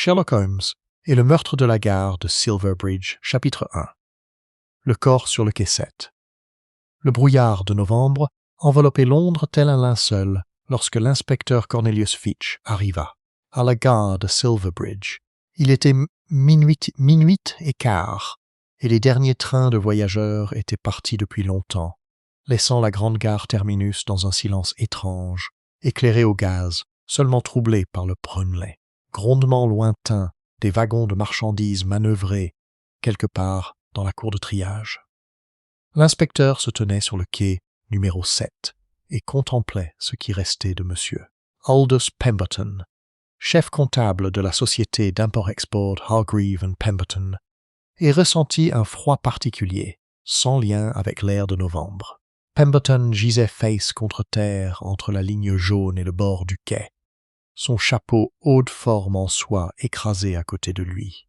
Sherlock Holmes et le meurtre de la gare de Silverbridge, chapitre 1. Le corps sur le quai 7. Le brouillard de novembre enveloppait Londres tel un linceul lorsque l'inspecteur Cornelius Fitch arriva à la gare de Silverbridge. Il était minuit et quart, et les derniers trains de voyageurs étaient partis depuis longtemps, laissant la grande gare terminus dans un silence étrange, éclairé au gaz, seulement troublé par le Brunelay. Grondement lointain des wagons de marchandises manœuvrés quelque part dans la cour de triage. L'inspecteur se tenait sur le quai numéro 7 et contemplait ce qui restait de monsieur Aldous Pemberton, chef comptable de la société d'import-export Hargreave & Pemberton, et ressentit un froid particulier, sans lien avec l'air de novembre. Pemberton gisait face contre terre entre la ligne jaune et le bord du quai, son chapeau haut de forme en soie écrasé à côté de lui.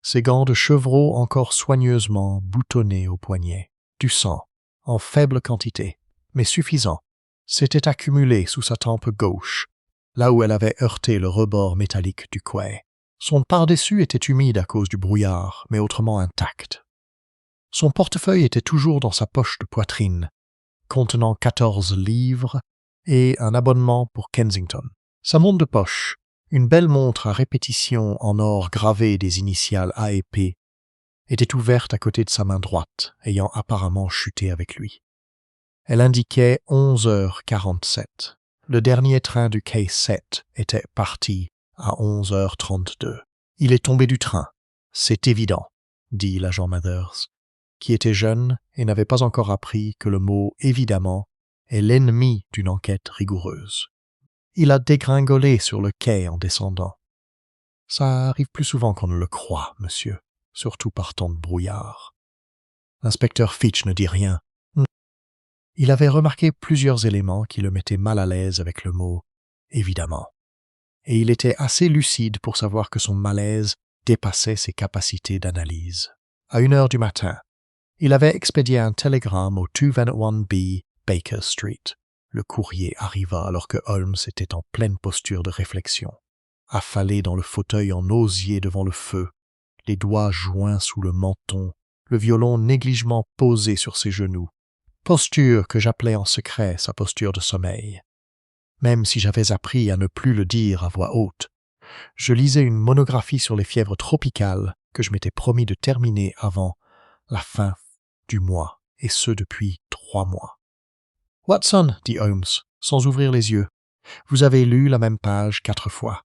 Ses gants de chevreau encore soigneusement boutonnés au poignet. Du sang, en faible quantité, mais suffisant, s'était accumulé sous sa tempe gauche, là où elle avait heurté le rebord métallique du quai. Son pardessus était humide à cause du brouillard, mais autrement intact. Son portefeuille était toujours dans sa poche de poitrine, contenant 14 livres et un abonnement pour Kensington. Sa montre de poche, une belle montre à répétition en or gravé des initiales A et P, était ouverte à côté de sa main droite, ayant apparemment chuté avec lui. Elle indiquait 11h47. Le dernier train du quai 7 était parti à 11h32. « Il est tombé du train, c'est évident, » dit l'agent Mathers, qui était jeune et n'avait pas encore appris que le mot « évidemment » est l'ennemi d'une enquête rigoureuse. Il a dégringolé sur le quai en descendant. Ça arrive plus souvent qu'on ne le croit, monsieur, surtout par temps de brouillard. L'inspecteur Fitch ne dit rien. Il avait remarqué plusieurs éléments qui le mettaient mal à l'aise avec le mot « évidemment », et il était assez lucide pour savoir que son malaise dépassait ses capacités d'analyse. À 1h du matin, il avait expédié un télégramme au 221B Baker Street. Le courrier arriva alors que Holmes était en pleine posture de réflexion, affalé dans le fauteuil en osier devant le feu, les doigts joints sous le menton, le violon négligement posé sur ses genoux, posture que j'appelais en secret sa posture de sommeil. Même si j'avais appris à ne plus le dire à voix haute, je lisais une monographie sur les fièvres tropicales que je m'étais promis de terminer avant la fin du mois, et ce depuis 3 mois. « Watson, » dit Holmes, sans ouvrir les yeux, « vous avez lu la même page 4 fois. »«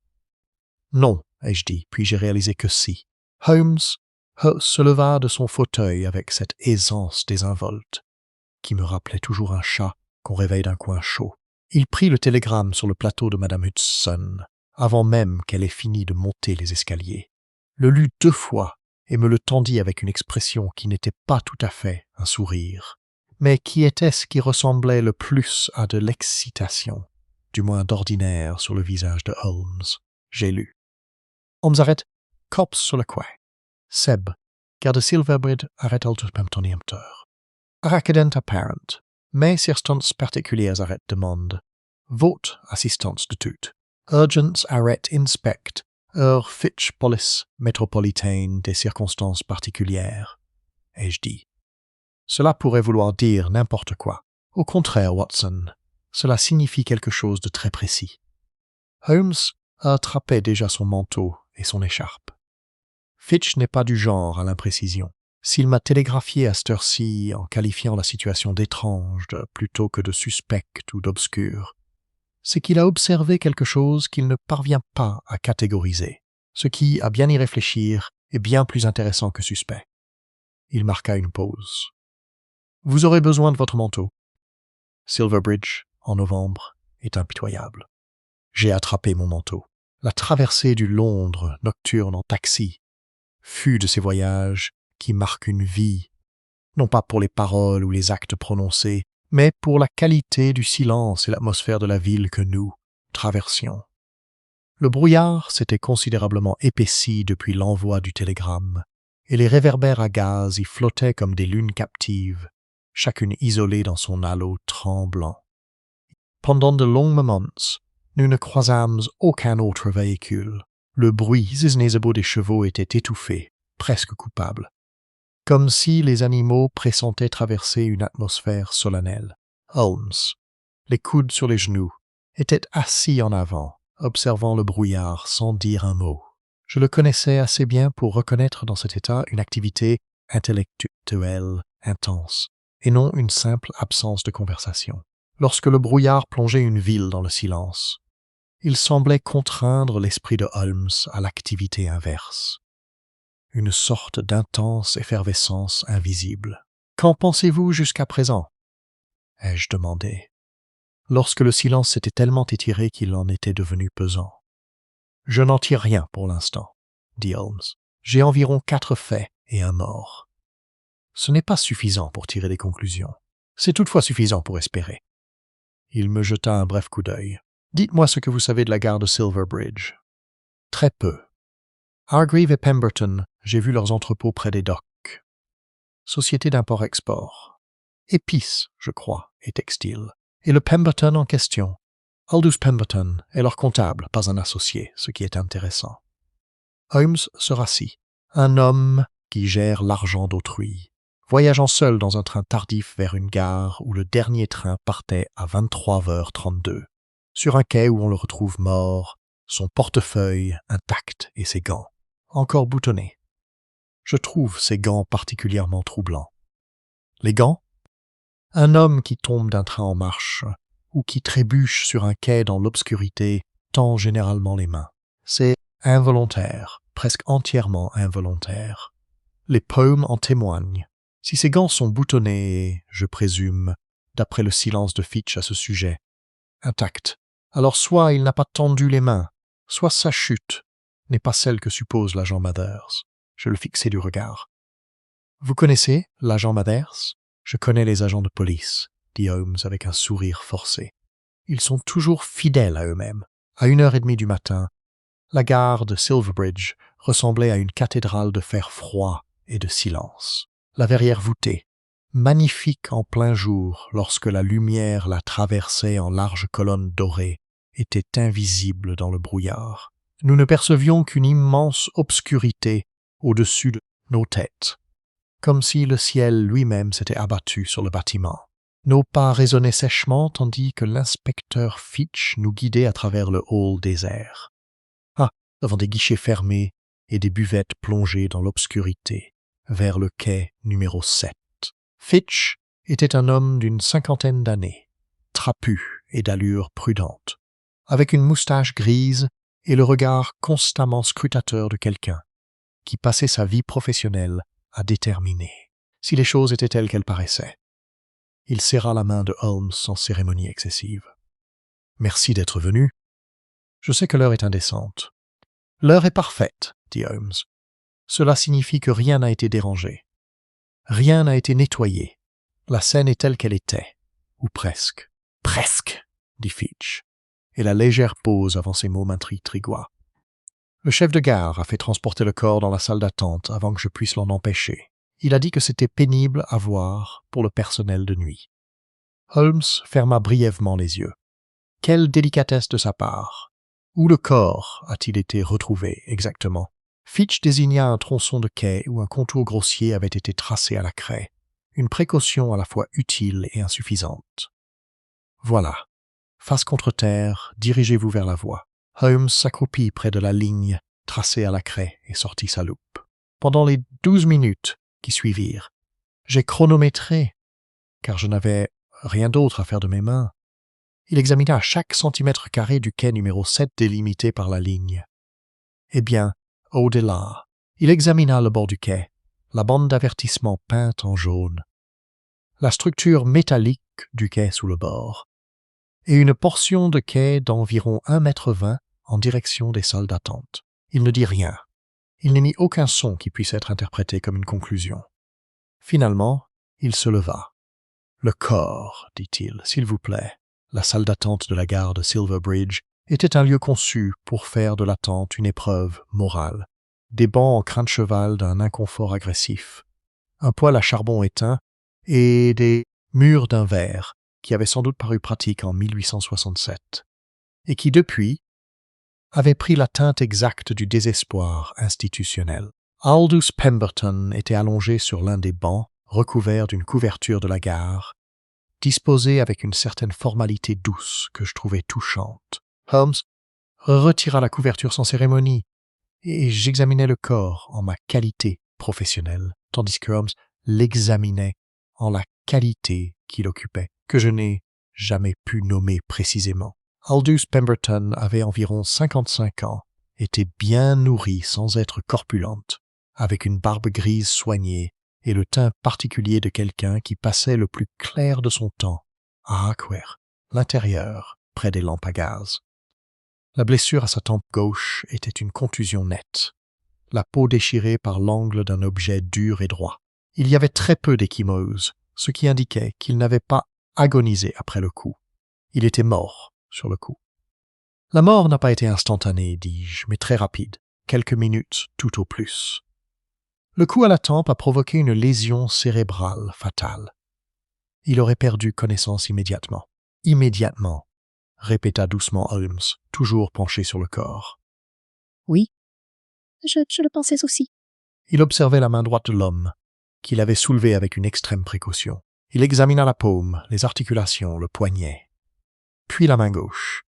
Non, » ai-je dit, puis j'ai réalisé que si. Holmes se leva de son fauteuil avec cette aisance désinvolte, qui me rappelait toujours un chat qu'on réveille d'un coin chaud. Il prit le télégramme sur le plateau de Madame Hudson, avant même qu'elle ait fini de monter les escaliers, le lut 2 fois et me le tendit avec une expression qui n'était pas tout à fait un sourire, mais qui était ce qui ressemblait le plus à de l'excitation, du moins d'ordinaire, sur le visage de Holmes. J'ai lu. Holmes arrête, corps sur le quai. Seb, gare de Silverbridge, arrête Aldous Pemberton. Accident apparent, mais circonstances particulières arrête demande. Vote assistance de toutes. Urgence arrête inspect. Heure Fitch police métropolitaine des circonstances particulières, ai-je dit. Cela pourrait vouloir dire n'importe quoi. Au contraire, Watson, cela signifie quelque chose de très précis. Holmes attrapait déjà son manteau et son écharpe. Fitch n'est pas du genre à l'imprécision. S'il m'a télégraphié à cette heure-ci en qualifiant la situation d'étrange plutôt que de suspecte ou d'obscure, c'est qu'il a observé quelque chose qu'il ne parvient pas à catégoriser, ce qui, à bien y réfléchir, est bien plus intéressant que suspect. Il marqua une pause. « Vous aurez besoin de votre manteau. Silverbridge, en novembre, est impitoyable. J'ai attrapé mon manteau. La traversée du Londres nocturne en taxi fut de ces voyages qui marquent une vie, non pas pour les paroles ou les actes prononcés, mais pour la qualité du silence et l'atmosphère de la ville que nous traversions. Le brouillard s'était considérablement épaissi depuis l'envoi du télégramme, et les réverbères à gaz y flottaient comme des lunes captives, chacune isolée dans son halo tremblant. Pendant de longs moments, nous ne croisâmes aucun autre véhicule. Le bruit ziznézabo des chevaux était étouffé, presque coupable, comme si les animaux pressentaient traverser une atmosphère solennelle. Holmes, les coudes sur les genoux, était assis en avant, observant le brouillard sans dire un mot. Je le connaissais assez bien pour reconnaître dans cet état une activité intellectuelle intense, et non une simple absence de conversation. Lorsque le brouillard plongeait une ville dans le silence, il semblait contraindre l'esprit de Holmes à l'activité inverse. Une sorte d'intense effervescence invisible. « Qu'en pensez-vous jusqu'à présent » ai-je demandé, lorsque le silence s'était tellement étiré qu'il en était devenu pesant. « Je n'en tire rien pour l'instant, » dit Holmes. « J'ai environ 4 faits et un mort. Ce n'est pas suffisant pour tirer des conclusions. C'est toutefois suffisant pour espérer. » Il me jeta un bref coup d'œil. « Dites-moi ce que vous savez de la gare de Silverbridge. »« Très peu. Hargreave et Pemberton, j'ai vu leurs entrepôts près des docks. Société d'import-export. Épices, je crois, et textiles. Et le Pemberton en question. Aldous Pemberton est leur comptable, pas un associé, ce qui est intéressant. » Holmes se rassit. Un homme qui gère l'argent d'autrui, voyageant seul dans un train tardif vers une gare où le dernier train partait à 23h32, sur un quai où on le retrouve mort, son portefeuille intact et ses gants, encore boutonnés. Je trouve ces gants particulièrement troublants. Les gants? Un homme qui tombe d'un train en marche, ou qui trébuche sur un quai dans l'obscurité, tend généralement les mains. C'est involontaire, presque entièrement involontaire. Les paumes en témoignent. Si ces gants sont boutonnés et, je présume, d'après le silence de Fitch à ce sujet, intacts, alors soit il n'a pas tendu les mains, soit sa chute n'est pas celle que suppose l'agent Mathers. Je le fixai du regard. « Vous connaissez l'agent Mathers ?»« Je connais les agents de police, » dit Holmes avec un sourire forcé. « Ils sont toujours fidèles à eux-mêmes. À 1h30 du matin, la gare de Silverbridge ressemblait à une cathédrale de fer froid et de silence. La verrière voûtée, magnifique en plein jour lorsque la lumière la traversait en larges colonnes dorées, était invisible dans le brouillard. Nous ne percevions qu'une immense obscurité au-dessus de nos têtes, comme si le ciel lui-même s'était abattu sur le bâtiment. Nos pas résonnaient sèchement tandis que l'inspecteur Fitch nous guidait à travers le hall désert. Devant des guichets fermés et des buvettes plongées dans l'obscurité, vers le quai numéro 7. Fitch était un homme d'une 50aine d'années, trapu et d'allure prudente, avec une moustache grise et le regard constamment scrutateur de quelqu'un qui passait sa vie professionnelle à déterminer si les choses étaient telles qu'elles paraissaient. Il serra la main de Holmes sans cérémonie excessive. « Merci d'être venu. Je sais que l'heure est indécente. »« L'heure est parfaite, » dit Holmes. « Cela signifie que rien n'a été dérangé. Rien n'a été nettoyé. La scène est telle qu'elle était. Ou presque. »« Presque, » dit Fitch, et la légère pause avant ces mots m'intrigua. « Le chef de gare a fait transporter le corps dans la salle d'attente avant que je puisse l'en empêcher. Il a dit que c'était pénible à voir pour le personnel de nuit. » Holmes ferma brièvement les yeux. Quelle délicatesse de sa part! Où le corps a-t-il été retrouvé exactement? Fitch désigna un tronçon de quai où un contour grossier avait été tracé à la craie, une précaution à la fois utile et insuffisante. Voilà. Face contre terre, dirigez-vous vers la voie. Holmes s'accroupit près de la ligne tracée à la craie et sortit sa loupe. Pendant les 12 minutes qui suivirent, j'ai chronométré, car je n'avais rien d'autre à faire de mes mains. Il examina chaque centimètre carré du quai numéro 7 délimité par la ligne. Eh bien, au-delà, il examina le bord du quai, la bande d'avertissement peinte en jaune, la structure métallique du quai sous le bord, et une portion de quai d'environ 1,20 m en direction des salles d'attente. Il ne dit rien. Il n'émit aucun son qui puisse être interprété comme une conclusion. Finalement, il se leva. « Le corps, dit-il, s'il vous plaît. » La salle d'attente de la gare de Silverbridge était un lieu conçu pour faire de l'attente une épreuve morale. Des bancs en crin de cheval d'un inconfort agressif, un poêle à charbon éteint et des murs d'un verre qui avaient sans doute paru pratiques en 1867 et qui depuis avait pris la teinte exacte du désespoir institutionnel. Aldous Pemberton était allongé sur l'un des bancs, recouvert d'une couverture de la gare, disposé avec une certaine formalité douce que je trouvais touchante. Holmes retira la couverture sans cérémonie, et j'examinais le corps en ma qualité professionnelle, tandis que Holmes l'examinait en la qualité qu'il occupait, que je n'ai jamais pu nommer précisément. Aldous Pemberton avait environ 55 ans, était bien nourrie sans être corpulente, avec une barbe grise soignée et le teint particulier de quelqu'un qui passait le plus clair de son temps à Hawkware, l'intérieur, près des lampes à gaz. La blessure à sa tempe gauche était une contusion nette, la peau déchirée par l'angle d'un objet dur et droit. Il y avait très peu d'ecchymose, ce qui indiquait qu'il n'avait pas agonisé après le coup. Il était mort sur le coup. La mort n'a pas été instantanée, dis-je, mais très rapide, quelques minutes tout au plus. Le coup à la tempe a provoqué une lésion cérébrale fatale. Il aurait perdu connaissance immédiatement. Immédiatement, répéta doucement Holmes, toujours penché sur le corps. Oui, je le pensais aussi. Il observait la main droite de l'homme, qu'il avait soulevée avec une extrême précaution. Il examina la paume, les articulations, le poignet, puis la main gauche,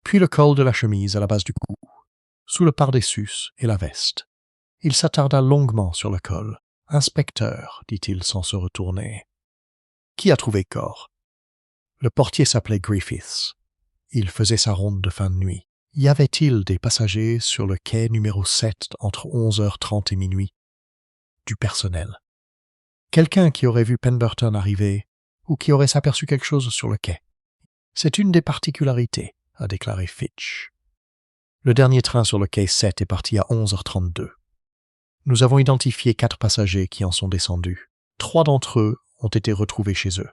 puis le col de la chemise à la base du cou, sous le pardessus et la veste. Il s'attarda longuement sur le col. « Inspecteur, dit-il sans se retourner. Qui a trouvé corps ?» Le portier s'appelait Griffiths. Il faisait sa ronde de fin de nuit. Y avait-il des passagers sur le quai numéro 7 entre 11h30 et minuit? Du personnel. Quelqu'un qui aurait vu Pemberton arriver ou qui aurait s'aperçu quelque chose sur le quai. C'est une des particularités, a déclaré Fitch. Le dernier train sur le quai 7 est parti à 11h32. Nous avons identifié 4 passagers qui en sont descendus. 3 d'entre eux ont été retrouvés chez eux.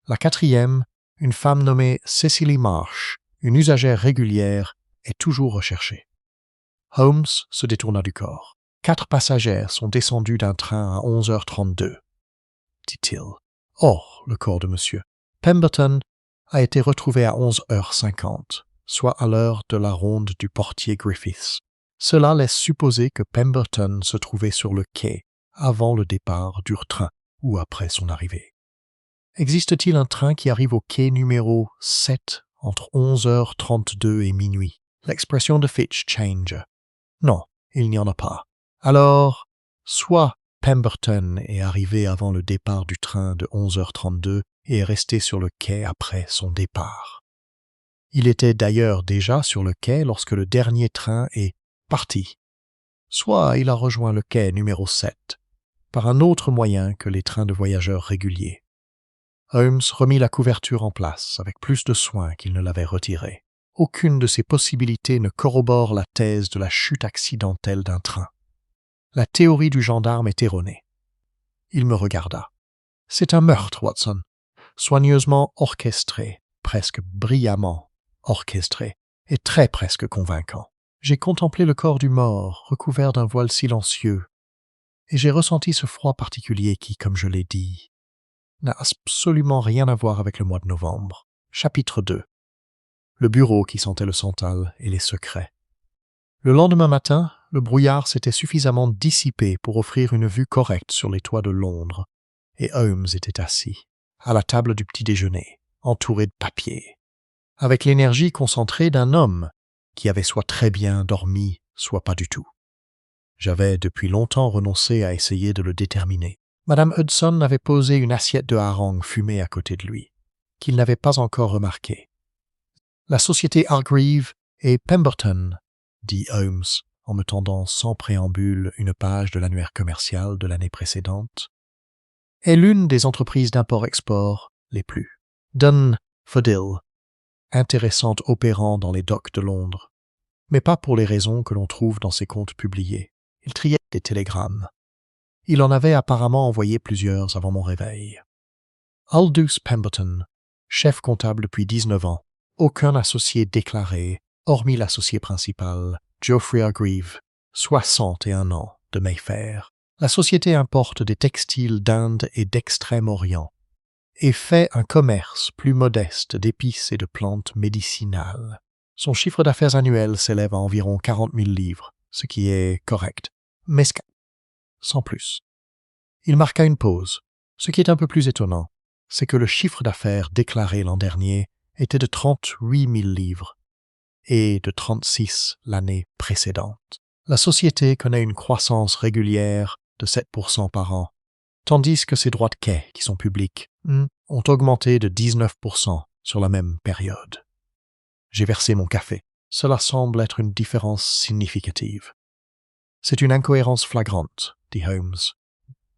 La 4e, une femme nommée Cecily Marsh, une usagère régulière, est toujours recherchée. Holmes se détourna du corps. 4 passagères sont descendues d'un train à 11h32, dit-il. Or, le corps de monsieur Pemberton a été retrouvé à 11h50, soit à l'heure de la ronde du portier Griffiths. Cela laisse supposer que Pemberton se trouvait sur le quai avant le départ du train ou après son arrivée. Existe-t-il un train qui arrive au quai numéro 7 entre 11h32 et minuit? L'expression de Fitch change. Non, il n'y en a pas. Alors, soit Pemberton est arrivé avant le départ du train de 11h32 et est resté sur le quai après son départ. Il était d'ailleurs déjà sur le quai lorsque le dernier train est parti. Soit il a rejoint le quai numéro 7 par un autre moyen que les trains de voyageurs réguliers. Holmes remit la couverture en place avec plus de soin qu'il ne l'avait retirée. Aucune de ces possibilités ne corrobore la thèse de la chute accidentelle d'un train. La théorie du gendarme est erronée. Il me regarda. « C'est un meurtre, Watson, soigneusement orchestré, presque brillamment orchestré, et très presque convaincant. J'ai contemplé le corps du mort, recouvert d'un voile silencieux, et j'ai ressenti ce froid particulier qui, comme je l'ai dit, n'a absolument rien à voir avec le mois de novembre. » Chapitre 2. Le bureau qui sentait le santal et les secrets. Le lendemain matin, le brouillard s'était suffisamment dissipé pour offrir une vue correcte sur les toits de Londres, et Holmes était assis, à la table du petit-déjeuner, entouré de papiers, avec l'énergie concentrée d'un homme qui avait soit très bien dormi, soit pas du tout. J'avais depuis longtemps renoncé à essayer de le déterminer. Madame Hudson avait posé une assiette de hareng fumée à côté de lui, qu'il n'avait pas encore remarqué. La société Hargreave et Pemberton, dit Holmes, en me tendant sans préambule une page de l'annuaire commercial de l'année précédente, est l'une des entreprises d'import-export les plus Dunfordil, intéressantes opérant dans les docks de Londres, mais pas pour les raisons que l'on trouve dans ses comptes publiés. Il triait des télégrammes. Il en avait apparemment envoyé plusieurs avant mon réveil. Aldous Pemberton, chef comptable depuis 19 ans, aucun associé déclaré, hormis l'associé principal, Geoffrey Hargreave, 61 ans, de Mayfair. La société importe des textiles d'Inde et d'Extrême-Orient et fait un commerce plus modeste d'épices et de plantes médicinales. Son chiffre d'affaires annuel s'élève à environ 40 000 livres, ce qui est correct, mais sans plus. Il marqua une pause. Ce qui est un peu plus étonnant, c'est que le chiffre d'affaires déclaré l'an dernier était de 38 000 livres et de 36 l'année précédente. La société connaît une croissance régulière de 7% par an, tandis que ses droits de quai, qui sont publics, ont augmenté de 19% sur la même période. J'ai versé mon café. Cela semble être une différence significative. C'est une incohérence flagrante, dit Holmes.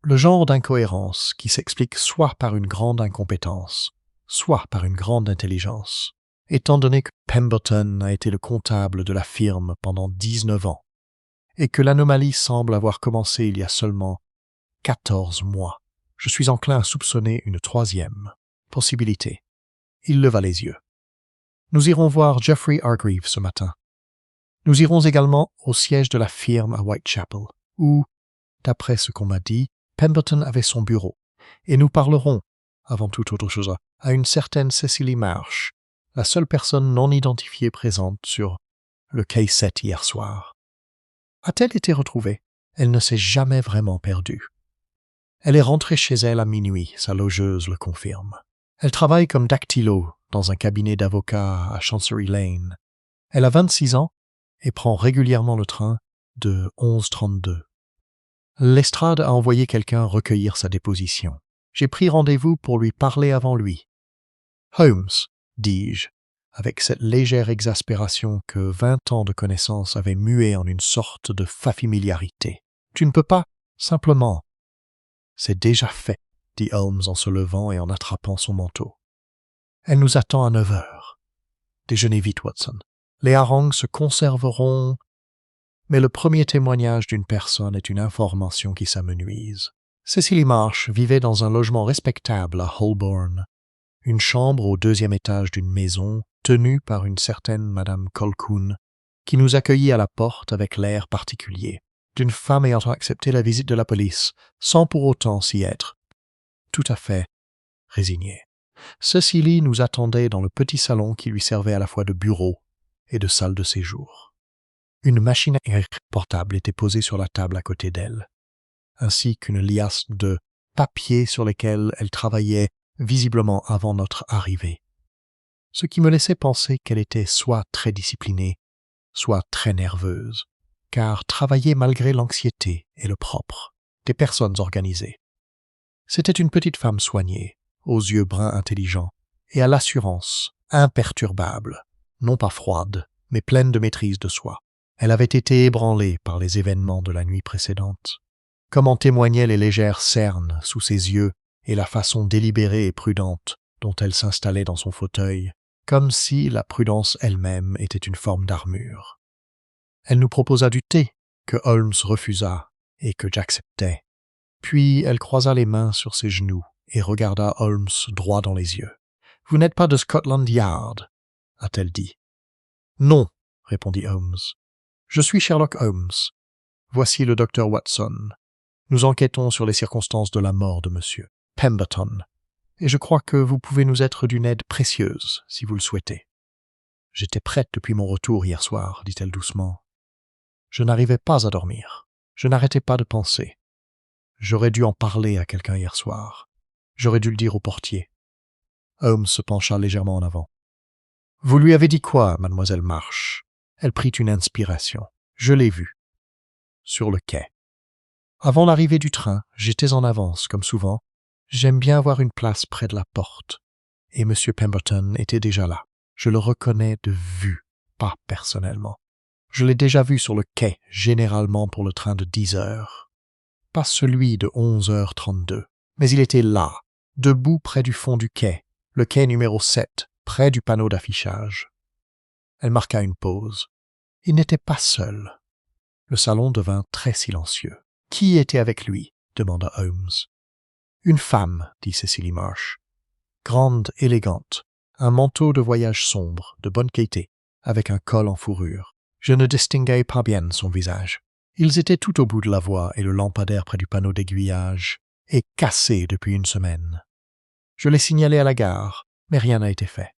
Le genre d'incohérence qui s'explique soit par une grande incompétence, soit par une grande intelligence, étant donné que Pemberton a été le comptable de la firme pendant 19 ans, et que l'anomalie semble avoir commencé il y a seulement 14 mois. Je suis enclin à soupçonner une troisième possibilité. Il leva les yeux. Nous irons voir Geoffrey Hargreaves ce matin. Nous irons également au siège de la firme à Whitechapel, où, d'après ce qu'on m'a dit, Pemberton avait son bureau, et nous parlerons, avant toute autre chose, à une certaine Cecily Marsh, la seule personne non identifiée présente sur le quai 7 hier soir. A-t-elle été retrouvée? Elle ne s'est jamais vraiment perdue. Elle est rentrée chez elle à minuit, sa logeuse le confirme. Elle travaille comme dactylo dans un cabinet d'avocats à Chancery Lane. Elle a 26 ans et prend régulièrement le train de 11h32. Lestrade a envoyé quelqu'un recueillir sa déposition. J'ai pris rendez-vous pour lui parler avant lui. Holmes, dis-je, avec cette légère exaspération que 20 ans de connaissance avaient mué en une sorte de familiarité. Tu ne peux pas, simplement. C'est déjà fait, dit Holmes en se levant et en attrapant son manteau. Elle nous attend à 9h. Déjeunez vite, Watson. Les harangues se conserveront, mais le premier témoignage d'une personne est une information qui s'amenuise. Cecily Marsh vivait dans un logement respectable à Holborn, une chambre au 2e étage d'une maison tenue par une certaine Madame Colquhoun, qui nous accueillit à la porte avec l'air particulier d'une femme ayant accepté la visite de la police, sans pour autant s'y être tout à fait résignée. Cecily nous attendait dans le petit salon qui lui servait à la fois de bureau et de salle de séjour. Une machine à écrire portable était posée sur la table à côté d'elle, ainsi qu'une liasse de papiers sur lesquels elle travaillait visiblement avant notre arrivée, ce qui me laissait penser qu'elle était soit très disciplinée, soit très nerveuse, car travaillait malgré l'anxiété et le propre des personnes organisées. C'était une petite femme soignée, aux yeux bruns intelligents, et à l'assurance imperturbable, non pas froide, mais pleine de maîtrise de soi. Elle avait été ébranlée par les événements de la nuit précédente, comme en témoignaient les légères cernes sous ses yeux et la façon délibérée et prudente dont elle s'installait dans son fauteuil, comme si la prudence elle-même était une forme d'armure. Elle nous proposa du thé, que Holmes refusa et que j'acceptai. Puis elle croisa les mains sur ses genoux et regarda Holmes droit dans les yeux. « Vous n'êtes pas de Scotland Yard » a-t-elle dit. « Non » répondit Holmes. « Je suis Sherlock Holmes. Voici le docteur Watson. Nous enquêtons sur les circonstances de la mort de monsieur Pemberton, et je crois que vous pouvez nous être d'une aide précieuse, si vous le souhaitez. » J'étais prête depuis mon retour hier soir, dit-elle doucement. Je n'arrivais pas à dormir. Je n'arrêtais pas de penser. J'aurais dû en parler à quelqu'un hier soir. J'aurais dû le dire au portier. Holmes se pencha légèrement en avant. « Vous lui avez dit quoi, mademoiselle Marsh ?» Elle prit une inspiration. « Je l'ai vue. » Sur le quai. Avant l'arrivée du train, j'étais en avance, comme souvent. J'aime bien avoir une place près de la porte. Et M. Pemberton était déjà là. Je le reconnais de vue, pas personnellement. Je l'ai déjà vu sur le quai, généralement pour le train de 10h. Pas celui de 11h32, mais il était là, debout près du fond du quai, le quai numéro 7, près du panneau d'affichage. Elle marqua une pause. Il n'était pas seul. Le salon devint très silencieux. « Qui était avec lui ?» demanda Holmes. « Une femme, » dit Cecily Marsh. « Grande, élégante, un manteau de voyage sombre, de bonne qualité, avec un col en fourrure. Je ne distinguais pas bien son visage. Ils étaient tout au bout de la voie et le lampadaire près du panneau d'aiguillage est cassé depuis une semaine. Je l'ai signalé à la gare, mais rien n'a été fait. »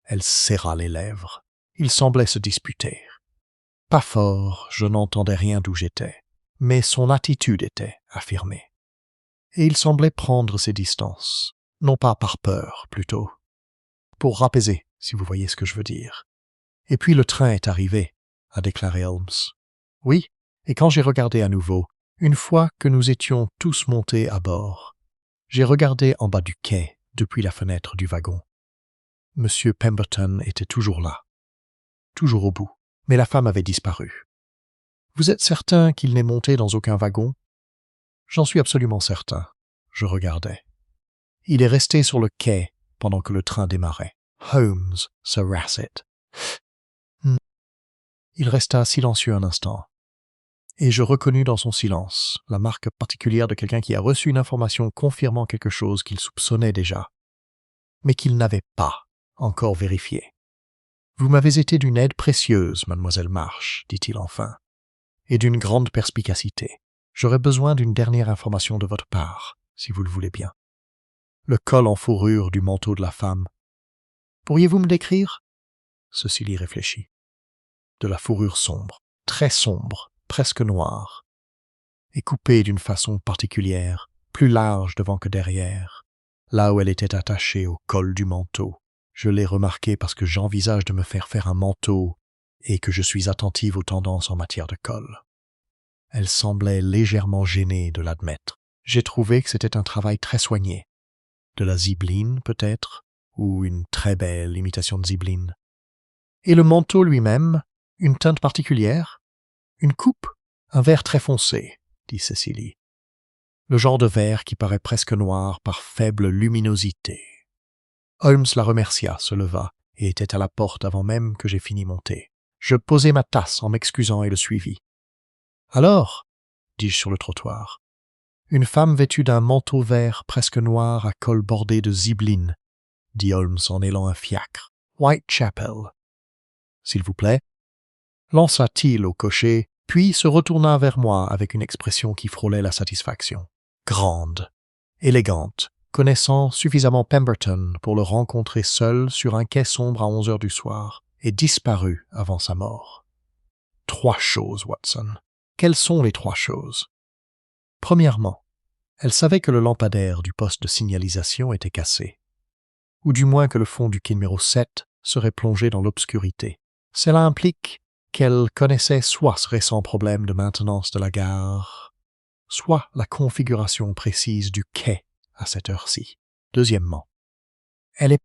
Elle serra les lèvres. Ils semblaient se disputer. Pas fort, je n'entendais rien d'où j'étais, mais son attitude était affirmée. Et il semblait prendre ses distances, non pas par peur, plutôt, pour rapaiser, si vous voyez ce que je veux dire. Et puis le train est arrivé, a déclaré Holmes. Oui, et quand j'ai regardé à nouveau, une fois que nous étions tous montés à bord, j'ai regardé en bas du quai depuis la fenêtre du wagon. Monsieur Pemberton était toujours là, toujours au bout, mais la femme avait disparu. Vous êtes certain qu'il n'est monté dans aucun wagon? J'en suis absolument certain. Je regardais. Il est resté sur le quai pendant que le train démarrait. Holmes se Rasset. Il resta silencieux un instant. Et je reconnus dans son silence la marque particulière de quelqu'un qui a reçu une information confirmant quelque chose qu'il soupçonnait déjà, mais qu'il n'avait pas encore vérifié. « Vous m'avez été d'une aide précieuse, mademoiselle Marsh, dit-il enfin, et d'une grande perspicacité. J'aurais besoin d'une dernière information de votre part, si vous le voulez bien. » Le col en fourrure du manteau de la femme. « Pourriez-vous me décrire » Cecily réfléchit. De la fourrure sombre, très sombre, presque noire, et coupée d'une façon particulière, plus large devant que derrière, là où elle était attachée au col du manteau. Je l'ai remarqué parce que j'envisage de me faire un manteau et que je suis attentive aux tendances en matière de col. Elle semblait légèrement gênée de l'admettre. J'ai trouvé que c'était un travail très soigné. De la zibeline, peut-être, ou une très belle imitation de zibeline. Et le manteau lui-même, une teinte particulière? Une coupe? Un vert très foncé, dit Cecily. Le genre de vert qui paraît presque noir par faible luminosité. Holmes la remercia, se leva, et était à la porte avant même que j'aie fini mon thé. Je posai ma tasse en m'excusant et le suivis. « Alors » dis-je sur le trottoir. « Une femme vêtue d'un manteau vert presque noir à col bordé de zibeline, » dit Holmes en élant un fiacre. « Whitechapel. »« S'il vous plaît » lança-t-il au cocher, puis se retourna vers moi avec une expression qui frôlait la satisfaction. Grande, élégante, connaissant suffisamment Pemberton pour le rencontrer seul sur un quai sombre à 11 heures du soir, et disparu avant sa mort. 3 choses, Watson. Quelles sont les 3 choses? Premièrement, elle savait que le lampadaire du poste de signalisation était cassé, ou du moins que le fond du quai numéro 7 serait plongé dans l'obscurité. Cela implique qu'elle connaissait soit ce récent problème de maintenance de la gare, soit la configuration précise du quai à cette heure-ci. Deuxièmement, elle est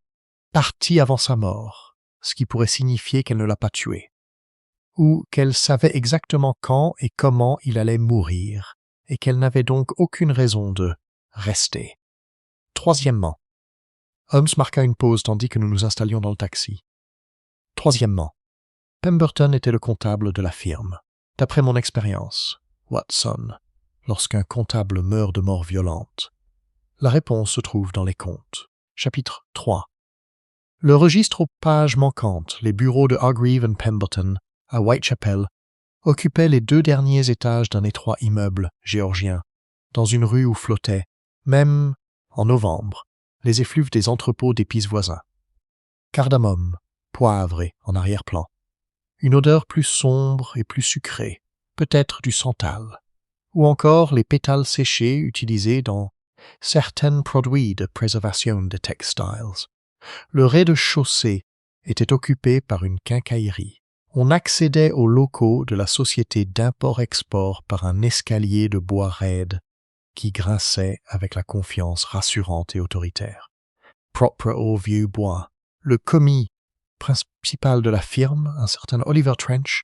partie avant sa mort, ce qui pourrait signifier qu'elle ne l'a pas tué, ou qu'elle savait exactement quand et comment il allait mourir, et qu'elle n'avait donc aucune raison de rester. Troisièmement, Holmes marqua une pause tandis que nous nous installions dans le taxi. Troisièmement, Pemberton était le comptable de la firme. D'après mon expérience, Watson, lorsqu'un comptable meurt de mort violente, la réponse se trouve dans les comptes. Chapitre 3. Le registre aux pages manquantes, les bureaux de Hargreave & Pemberton, à Whitechapel, occupaient les 2 derniers étages d'un étroit immeuble géorgien, dans une rue où flottaient, même en novembre, les effluves des entrepôts d'épices voisins. Cardamome, poivré en arrière-plan. Une odeur plus sombre et plus sucrée, peut-être du santal, ou encore les pétales séchés utilisés dans certains produits de préservation des textiles. Le rez-de-chaussée était occupé par une quincaillerie. On accédait aux locaux de la société d'import-export par un escalier de bois raide qui grinçait avec la confiance rassurante et autoritaire. Propre au vieux bois, le commis principal de la firme, un certain Oliver Trench,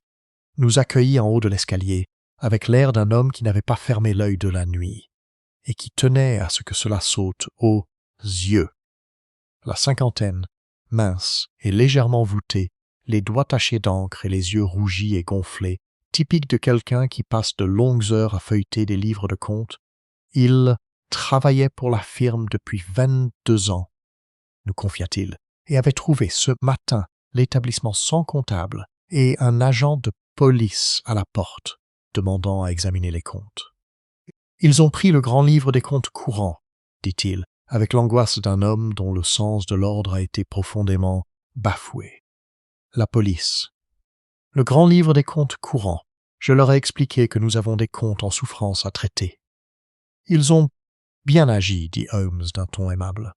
nous accueillit en haut de l'escalier avec l'air d'un homme qui n'avait pas fermé l'œil de la nuit et qui tenait à ce que cela saute aux yeux. La cinquantaine, mince et légèrement voûtée, les doigts tachés d'encre et les yeux rougis et gonflés, typique de quelqu'un qui passe de longues heures à feuilleter des livres de comptes, il travaillait pour la firme depuis 22 ans, nous confia-t-il, et avait trouvé ce matin l'établissement sans comptable et un agent de police à la porte, demandant à examiner les comptes. « Ils ont pris le grand livre des comptes courants, » dit-il, avec l'angoisse d'un homme dont le sens de l'ordre a été profondément bafoué. La police. Le grand livre des comptes courants. Je leur ai expliqué que nous avons des comptes en souffrance à traiter. Ils ont bien agi, dit Holmes d'un ton aimable.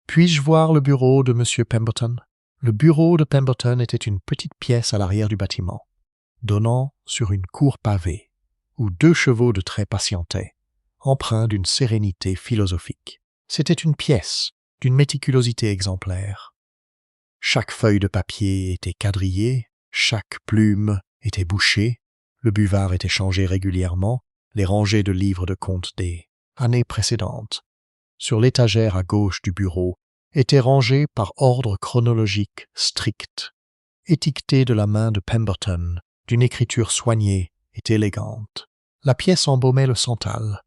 Puis-je voir le bureau de M. Pemberton? Le bureau de Pemberton était une petite pièce à l'arrière du bâtiment, donnant sur une cour pavée, où 2 chevaux de trait patientaient, empreints d'une sérénité philosophique. C'était une pièce d'une méticulosité exemplaire. Chaque feuille de papier était quadrillée, chaque plume était bouchée, le buvard était changé régulièrement, les rangées de livres de comptes des années précédentes, sur l'étagère à gauche du bureau, étaient rangés par ordre chronologique strict, étiquetés de la main de Pemberton, d'une écriture soignée et élégante. La pièce embaumait le santal,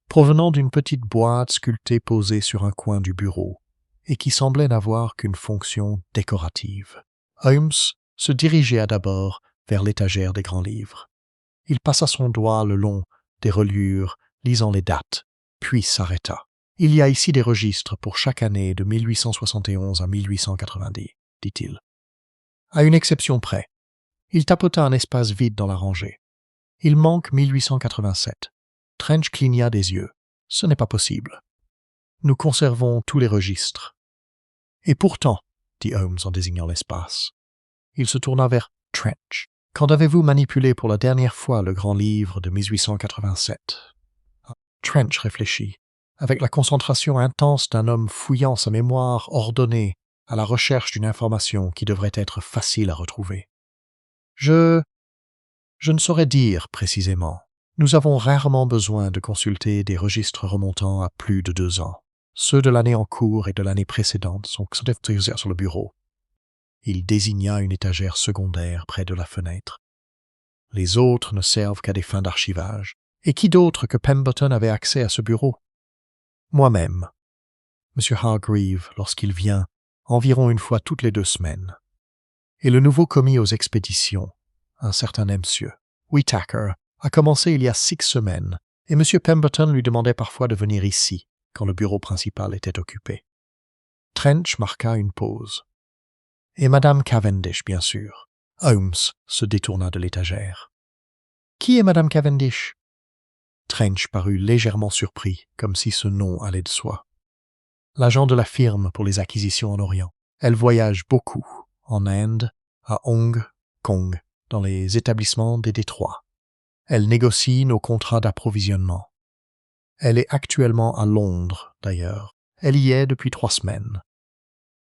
provenant d'une petite boîte sculptée posée sur un coin du bureau, et qui semblait n'avoir qu'une fonction décorative. Holmes se dirigea d'abord vers l'étagère des grands livres. Il passa son doigt le long des reliures, lisant les dates, puis s'arrêta. « Il y a ici des registres pour chaque année de 1871 à 1890, dit-il. À une exception près. Il tapota un espace vide dans la rangée. Il manque 1887. Trench cligna des yeux. Ce n'est pas possible. Nous conservons tous les registres. Et pourtant, dit Holmes en désignant l'espace. Il se tourna vers Trench. Quand avez-vous manipulé pour la dernière fois le grand livre de 1887? Trench réfléchit, avec la concentration intense d'un homme fouillant sa mémoire ordonnée à la recherche d'une information qui devrait être facile à retrouver. Je ne saurais dire précisément. Nous avons rarement besoin de consulter des registres remontant à plus de 2 ans. Ceux de l'année en cours et de l'année précédente sont sur le bureau. Il désigna une étagère secondaire près de la fenêtre. Les autres ne servent qu'à des fins d'archivage. Et qui d'autre que Pemberton avait accès à ce bureau? Moi-même. M. Hargreave, lorsqu'il vient, environ une fois toutes les 2 semaines. Et le nouveau commis aux expéditions, un certain monsieur, Whittaker, a commencé il y a 6 semaines, et M. Pemberton lui demandait parfois de venir ici, quand le bureau principal était occupé. Trench marqua une pause. Et Madame Cavendish, bien sûr. Holmes se détourna de l'étagère. « Qui est Madame Cavendish » Trench parut légèrement surpris, comme si ce nom allait de soi. L'agent de la firme pour les acquisitions en Orient. Elle voyage beaucoup, en Inde, à Hong Kong, dans les établissements des Détroits. Elle négocie nos contrats d'approvisionnement. Elle est actuellement à Londres, d'ailleurs. Elle y est depuis 3 semaines.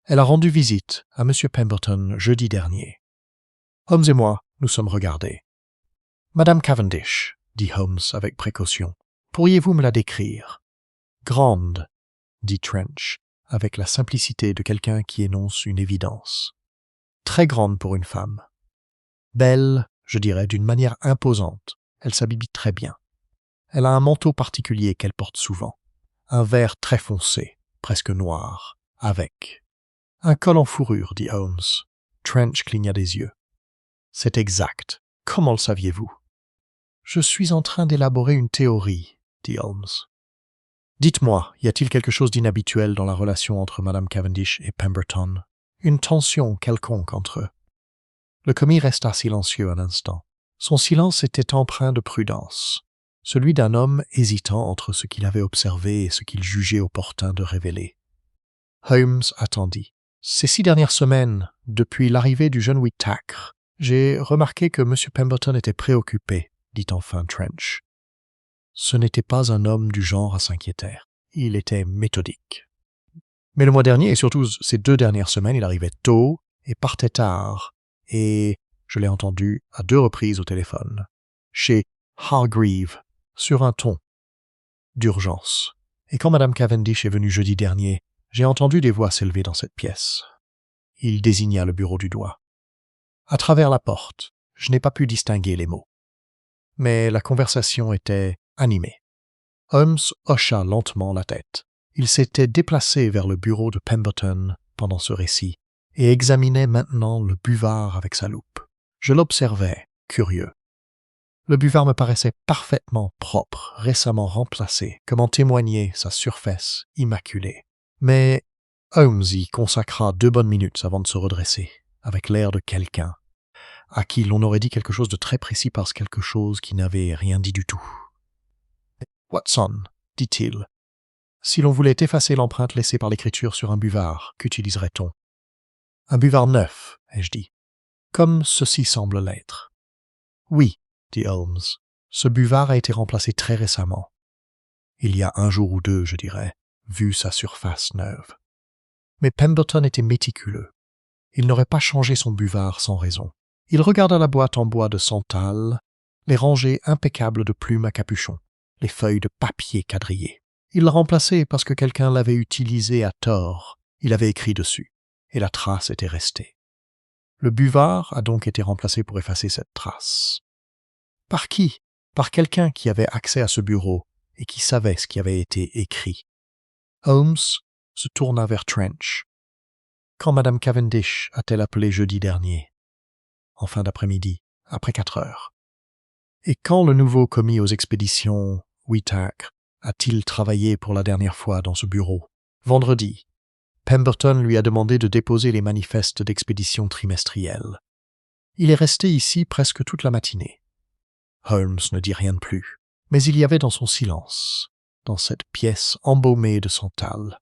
Elle a rendu visite à M. Pemberton jeudi dernier. Holmes et moi nous sommes regardés. « Madame Cavendish, » dit Holmes avec précaution, « pourriez-vous me la décrire ?»« Grande, » dit Trench, avec la simplicité de quelqu'un qui énonce une évidence. « Très grande pour une femme. Belle, je dirais, d'une manière imposante. Elle s'habille très bien. Elle a un manteau particulier qu'elle porte souvent, un vert très foncé, presque noir, avec. Un col en fourrure, dit Holmes. Trench cligna des yeux. C'est exact. Comment le saviez-vous? Je suis en train d'élaborer une théorie, dit Holmes. Dites-moi, y a-t-il quelque chose d'inhabituel dans la relation entre Madame Cavendish et Pemberton? Une tension quelconque entre eux? Le commis resta silencieux un instant. Son silence était empreint de prudence, celui d'un homme hésitant entre ce qu'il avait observé et ce qu'il jugeait opportun de révéler. Holmes attendit. Ces 6 dernières semaines, depuis l'arrivée du jeune Whittaker, j'ai remarqué que M. Pemberton était préoccupé, dit enfin Trench. Ce n'était pas un homme du genre à s'inquiéter. Il était méthodique. Mais le mois dernier, et surtout ces 2 dernières semaines, il arrivait tôt et partait tard, et je l'ai entendu à 2 reprises au téléphone, chez Hargreave, sur un ton d'urgence. Et quand Madame Cavendish est venue jeudi dernier, j'ai entendu des voix s'élever dans cette pièce. Il désigna le bureau du doigt. À travers la porte, je n'ai pas pu distinguer les mots. Mais la conversation était animée. Holmes hocha lentement la tête. Il s'était déplacé vers le bureau de Pemberton pendant ce récit et examinait maintenant le buvard avec sa loupe. Je l'observais, curieux. Le buvard me paraissait parfaitement propre, récemment remplacé, comme en témoignait sa surface immaculée. Mais Holmes y consacra 2 bonnes minutes avant de se redresser. avec l'air de quelqu'un, à qui l'on aurait dit quelque chose de très précis parce quelque chose qui n'avait rien dit du tout. « Watson, dit-il, si l'on voulait effacer l'empreinte laissée par l'écriture sur un buvard, qu'utiliserait-on ?»« Un buvard neuf, ai-je dit, comme ceci semble l'être. »« Oui, dit Holmes, ce buvard a été remplacé très récemment. Il y a un jour ou deux, je dirais, vu sa surface neuve. Mais Pemberton était méticuleux. Il n'aurait pas changé son buvard sans raison. Il regarda la boîte en bois de santal, les rangées impeccables de plumes à capuchon, les feuilles de papier quadrillées. Il l'a remplacé parce que quelqu'un l'avait utilisé à tort. Il avait écrit dessus, et la trace était restée. Le buvard a donc été remplacé pour effacer cette trace. Par qui? Par quelqu'un qui avait accès à ce bureau et qui savait ce qui avait été écrit. Holmes se tourna vers Trench. « Quand Madame Cavendish a-t-elle appelé jeudi dernier ?»« En fin d'après-midi, après 4 heures. »« Et quand le nouveau commis aux expéditions, Whitacre, a-t-il travaillé pour la dernière fois dans ce bureau ? » ?»« Vendredi. Pemberton lui a demandé de déposer les manifestes d'expédition trimestrielle. Il est resté ici presque toute la matinée. » Holmes ne dit rien de plus, mais il y avait dans son silence, dans cette pièce embaumée de santal,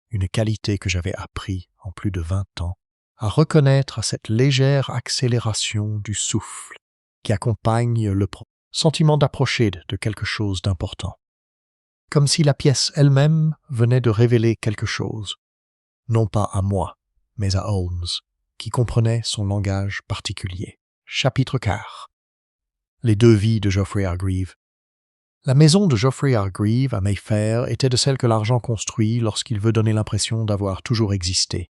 une qualité que j'avais appris en plus de 20 ans à reconnaître à cette légère accélération du souffle qui accompagne le sentiment d'approcher de quelque chose d'important. Comme si la pièce elle-même venait de révéler quelque chose, non pas à moi, mais à Holmes, qui comprenait son langage particulier. Chapitre 4. Les 2 vies de Geoffrey Hargreaves. La maison de Geoffrey Hargreaves à Mayfair était de celles que l'argent construit lorsqu'il veut donner l'impression d'avoir toujours existé.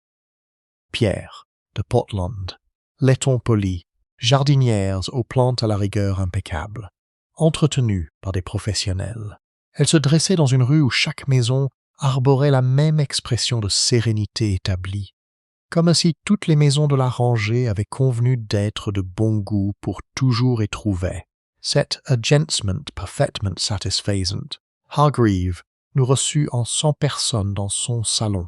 Pierre, de Portland, laiton poli, jardinières aux plantes à la rigueur impeccable, entretenues par des professionnels. Elle se dressait dans une rue où chaque maison arborait la même expression de sérénité établie, comme si toutes les maisons de la rangée avaient convenu d'être de bon goût pour toujours et trouvaient. Cet agencement parfaitement satisfaisant, Hargreaves nous reçut en 100 personnes dans son salon,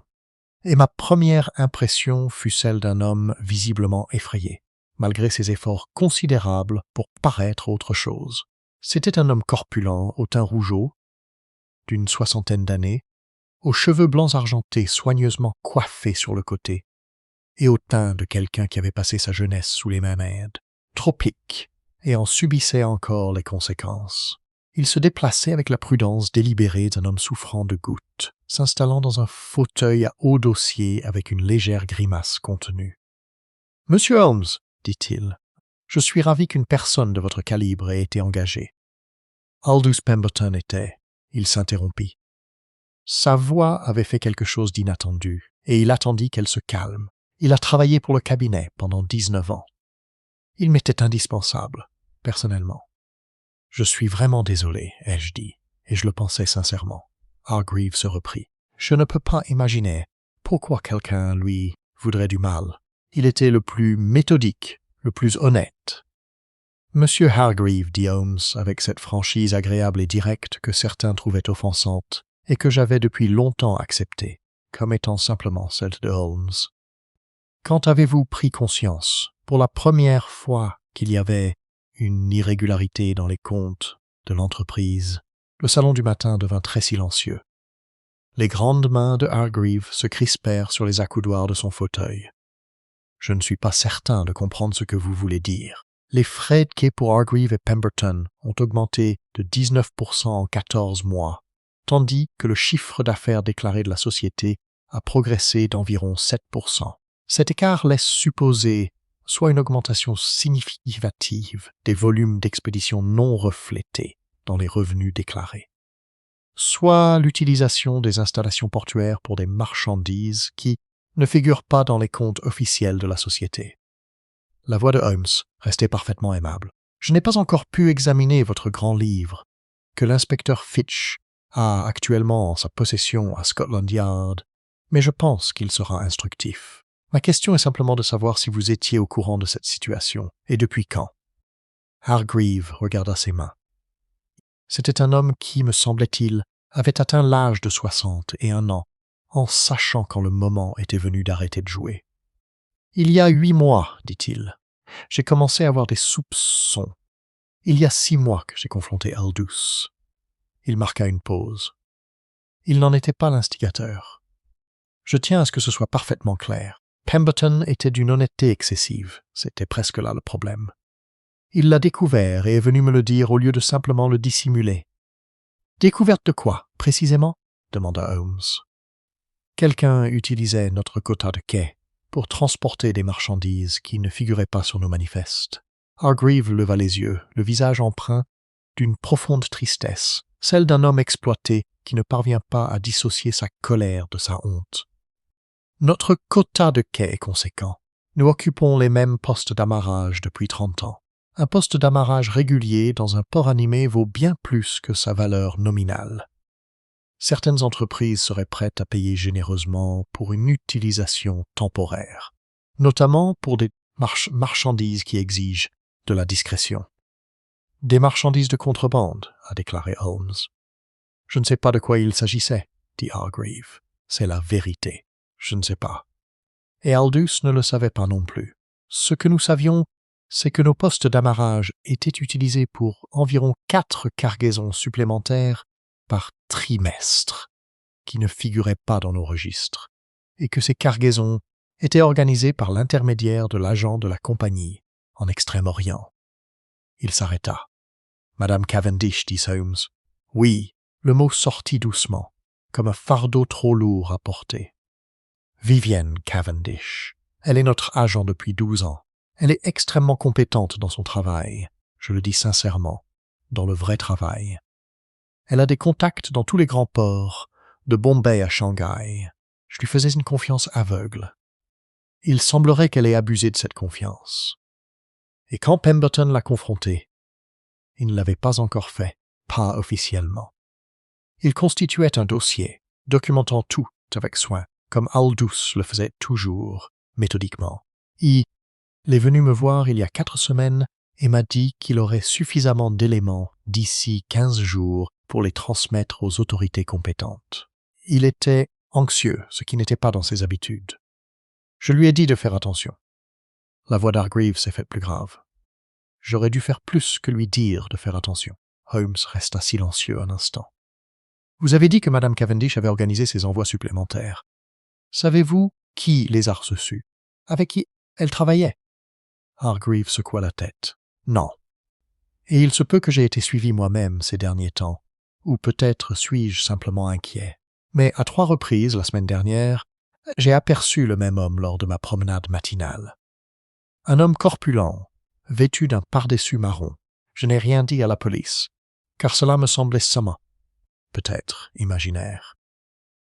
et ma première impression fut celle d'un homme visiblement effrayé, malgré ses efforts considérables pour paraître autre chose. C'était un homme corpulent, au teint rougeau, d'une 60aine d'années, aux cheveux blancs argentés soigneusement coiffés sur le côté, et au teint de quelqu'un qui avait passé sa jeunesse sous les Mamèdes, tropique, et en subissait encore les conséquences. Il se déplaçait avec la prudence délibérée d'un homme souffrant de gouttes, s'installant dans un fauteuil à haut dossier avec une légère grimace contenue. « Monsieur Holmes, dit-il, je suis ravi qu'une personne de votre calibre ait été engagée. » Aldous Pemberton était. Il s'interrompit. Sa voix avait fait quelque chose d'inattendu, et il attendit qu'elle se calme. Il a travaillé pour le cabinet pendant 19 ans. Il m'était indispensable, personnellement. « Je suis vraiment désolé, ai-je dit, et je le pensais sincèrement. » Hargreaves se reprit. « Je ne peux pas imaginer pourquoi quelqu'un lui voudrait du mal. Il était le plus méthodique, le plus honnête. » « Monsieur Hargreaves, dit Holmes, avec cette franchise agréable et directe que certains trouvaient offensante, et que j'avais depuis longtemps acceptée, comme étant simplement celle de Holmes. Quand avez-vous pris conscience, pour la première fois, qu'il y avait une irrégularité dans les comptes de l'entreprise? » Le salon du matin devint très silencieux. Les grandes mains de Hargreaves se crispèrent sur les accoudoirs de son fauteuil. « Je ne suis pas certain de comprendre ce que vous voulez dire. Les frais de quai pour Hargreaves et Pemberton ont augmenté de 19% en 14 mois, tandis que le chiffre d'affaires déclaré de la société a progressé d'environ 7%. Cet écart laisse supposer soit une augmentation significative des volumes d'expéditions non reflétés dans les revenus déclarés, soit l'utilisation des installations portuaires pour des marchandises qui ne figurent pas dans les comptes officiels de la société. » La voix de Holmes restait parfaitement aimable. « Je n'ai pas encore pu examiner votre grand livre, que l'inspecteur Fitch a actuellement en sa possession à Scotland Yard, mais je pense qu'il sera instructif. Ma question est simplement de savoir si vous étiez au courant de cette situation, et depuis quand. » Hargreaves regarda ses mains. C'était un homme qui, me semblait-il, avait atteint l'âge de 61 ans, en sachant quand le moment était venu d'arrêter de jouer. Il y a 8 mois, dit-il, j'ai commencé à avoir des soupçons. Il y a 6 mois que j'ai confronté Aldous. Il marqua une pause. Il n'en était pas l'instigateur. Je tiens à ce que ce soit parfaitement clair. Pemberton était d'une honnêteté excessive. C'était presque là le problème. Il l'a découvert et est venu me le dire au lieu de simplement le dissimuler. « Découverte de quoi, précisément ?» demanda Holmes. Quelqu'un utilisait notre quota de quai pour transporter des marchandises qui ne figuraient pas sur nos manifestes. Hargreaves leva les yeux, le visage empreint d'une profonde tristesse, celle d'un homme exploité qui ne parvient pas à dissocier sa colère de sa honte. Notre quota de quai est conséquent. Nous occupons les mêmes postes d'amarrage depuis 30 ans. Un poste d'amarrage régulier dans un port animé vaut bien plus que sa valeur nominale. Certaines entreprises seraient prêtes à payer généreusement pour une utilisation temporaire, notamment pour des marchandises qui exigent de la discrétion. « Des marchandises de contrebande », a déclaré Holmes. « Je ne sais pas de quoi il s'agissait, » dit Hargreaves. « C'est la vérité. Je ne sais pas. » Et Aldous ne le savait pas non plus. Ce que nous savions, c'est que nos postes d'amarrage étaient utilisés pour environ 4 cargaisons supplémentaires par trimestre, qui ne figuraient pas dans nos registres, et que ces cargaisons étaient organisées par l'intermédiaire de l'agent de la compagnie en Extrême-Orient. Il s'arrêta. « Madame Cavendish, dit Holmes. »« Oui, le mot sortit doucement, comme un fardeau trop lourd à porter. Vivienne Cavendish. Elle est notre agent depuis 12 ans. Elle est extrêmement compétente dans son travail, je le dis sincèrement, dans le vrai travail. Elle a des contacts dans tous les grands ports, de Bombay à Shanghai. Je lui faisais une confiance aveugle. Il semblerait qu'elle ait abusé de cette confiance. Et quand Pemberton l'a confrontée, il ne l'avait pas encore fait, pas officiellement. Il constituait un dossier, documentant tout avec soin, comme Aldous le faisait toujours, méthodiquement. Il est venu me voir il y a 4 semaines et m'a dit qu'il aurait suffisamment d'éléments d'ici 15 jours pour les transmettre aux autorités compétentes. Il était anxieux, ce qui n'était pas dans ses habitudes. Je lui ai dit de faire attention. La voix d'Hargreaves s'est faite plus grave. J'aurais dû faire plus que lui dire de faire attention. Holmes resta silencieux un instant. Vous avez dit que Madame Cavendish avait organisé ses envois supplémentaires. Savez-vous qui les a reçus? Avec qui elle travaillait? Hargreaves secoua la tête. Non. Et il se peut que j'ai été suivi moi-même ces derniers temps, ou peut-être suis-je simplement inquiet. Mais à 3 reprises, la semaine dernière, j'ai aperçu le même homme lors de ma promenade matinale. Un homme corpulent, vêtu d'un pardessus marron. Je n'ai rien dit à la police, car cela me semblait sain, peut-être imaginaire.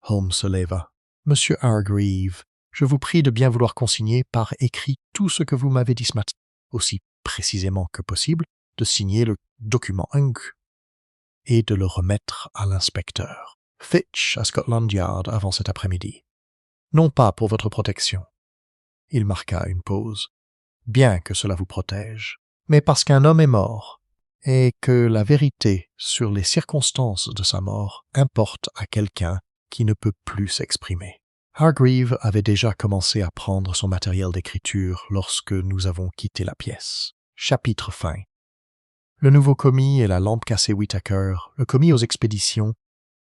Holmes se leva. « Monsieur Hargreaves, je vous prie de bien vouloir consigner par écrit tout ce que vous m'avez dit ce matin, aussi précisément que possible, de signer le document Hung et de le remettre à l'inspecteur Fitch à Scotland Yard avant cet après-midi. Non pas pour votre protection. » Il marqua une pause. « Bien que cela vous protège, mais parce qu'un homme est mort, et que la vérité sur les circonstances de sa mort importe à quelqu'un qui ne peut plus s'exprimer. » Hargreaves avait déjà commencé à prendre son matériel d'écriture lorsque nous avons quitté la pièce. Chapitre fin. Le nouveau commis et la lampe cassée Whittaker, le commis aux expéditions,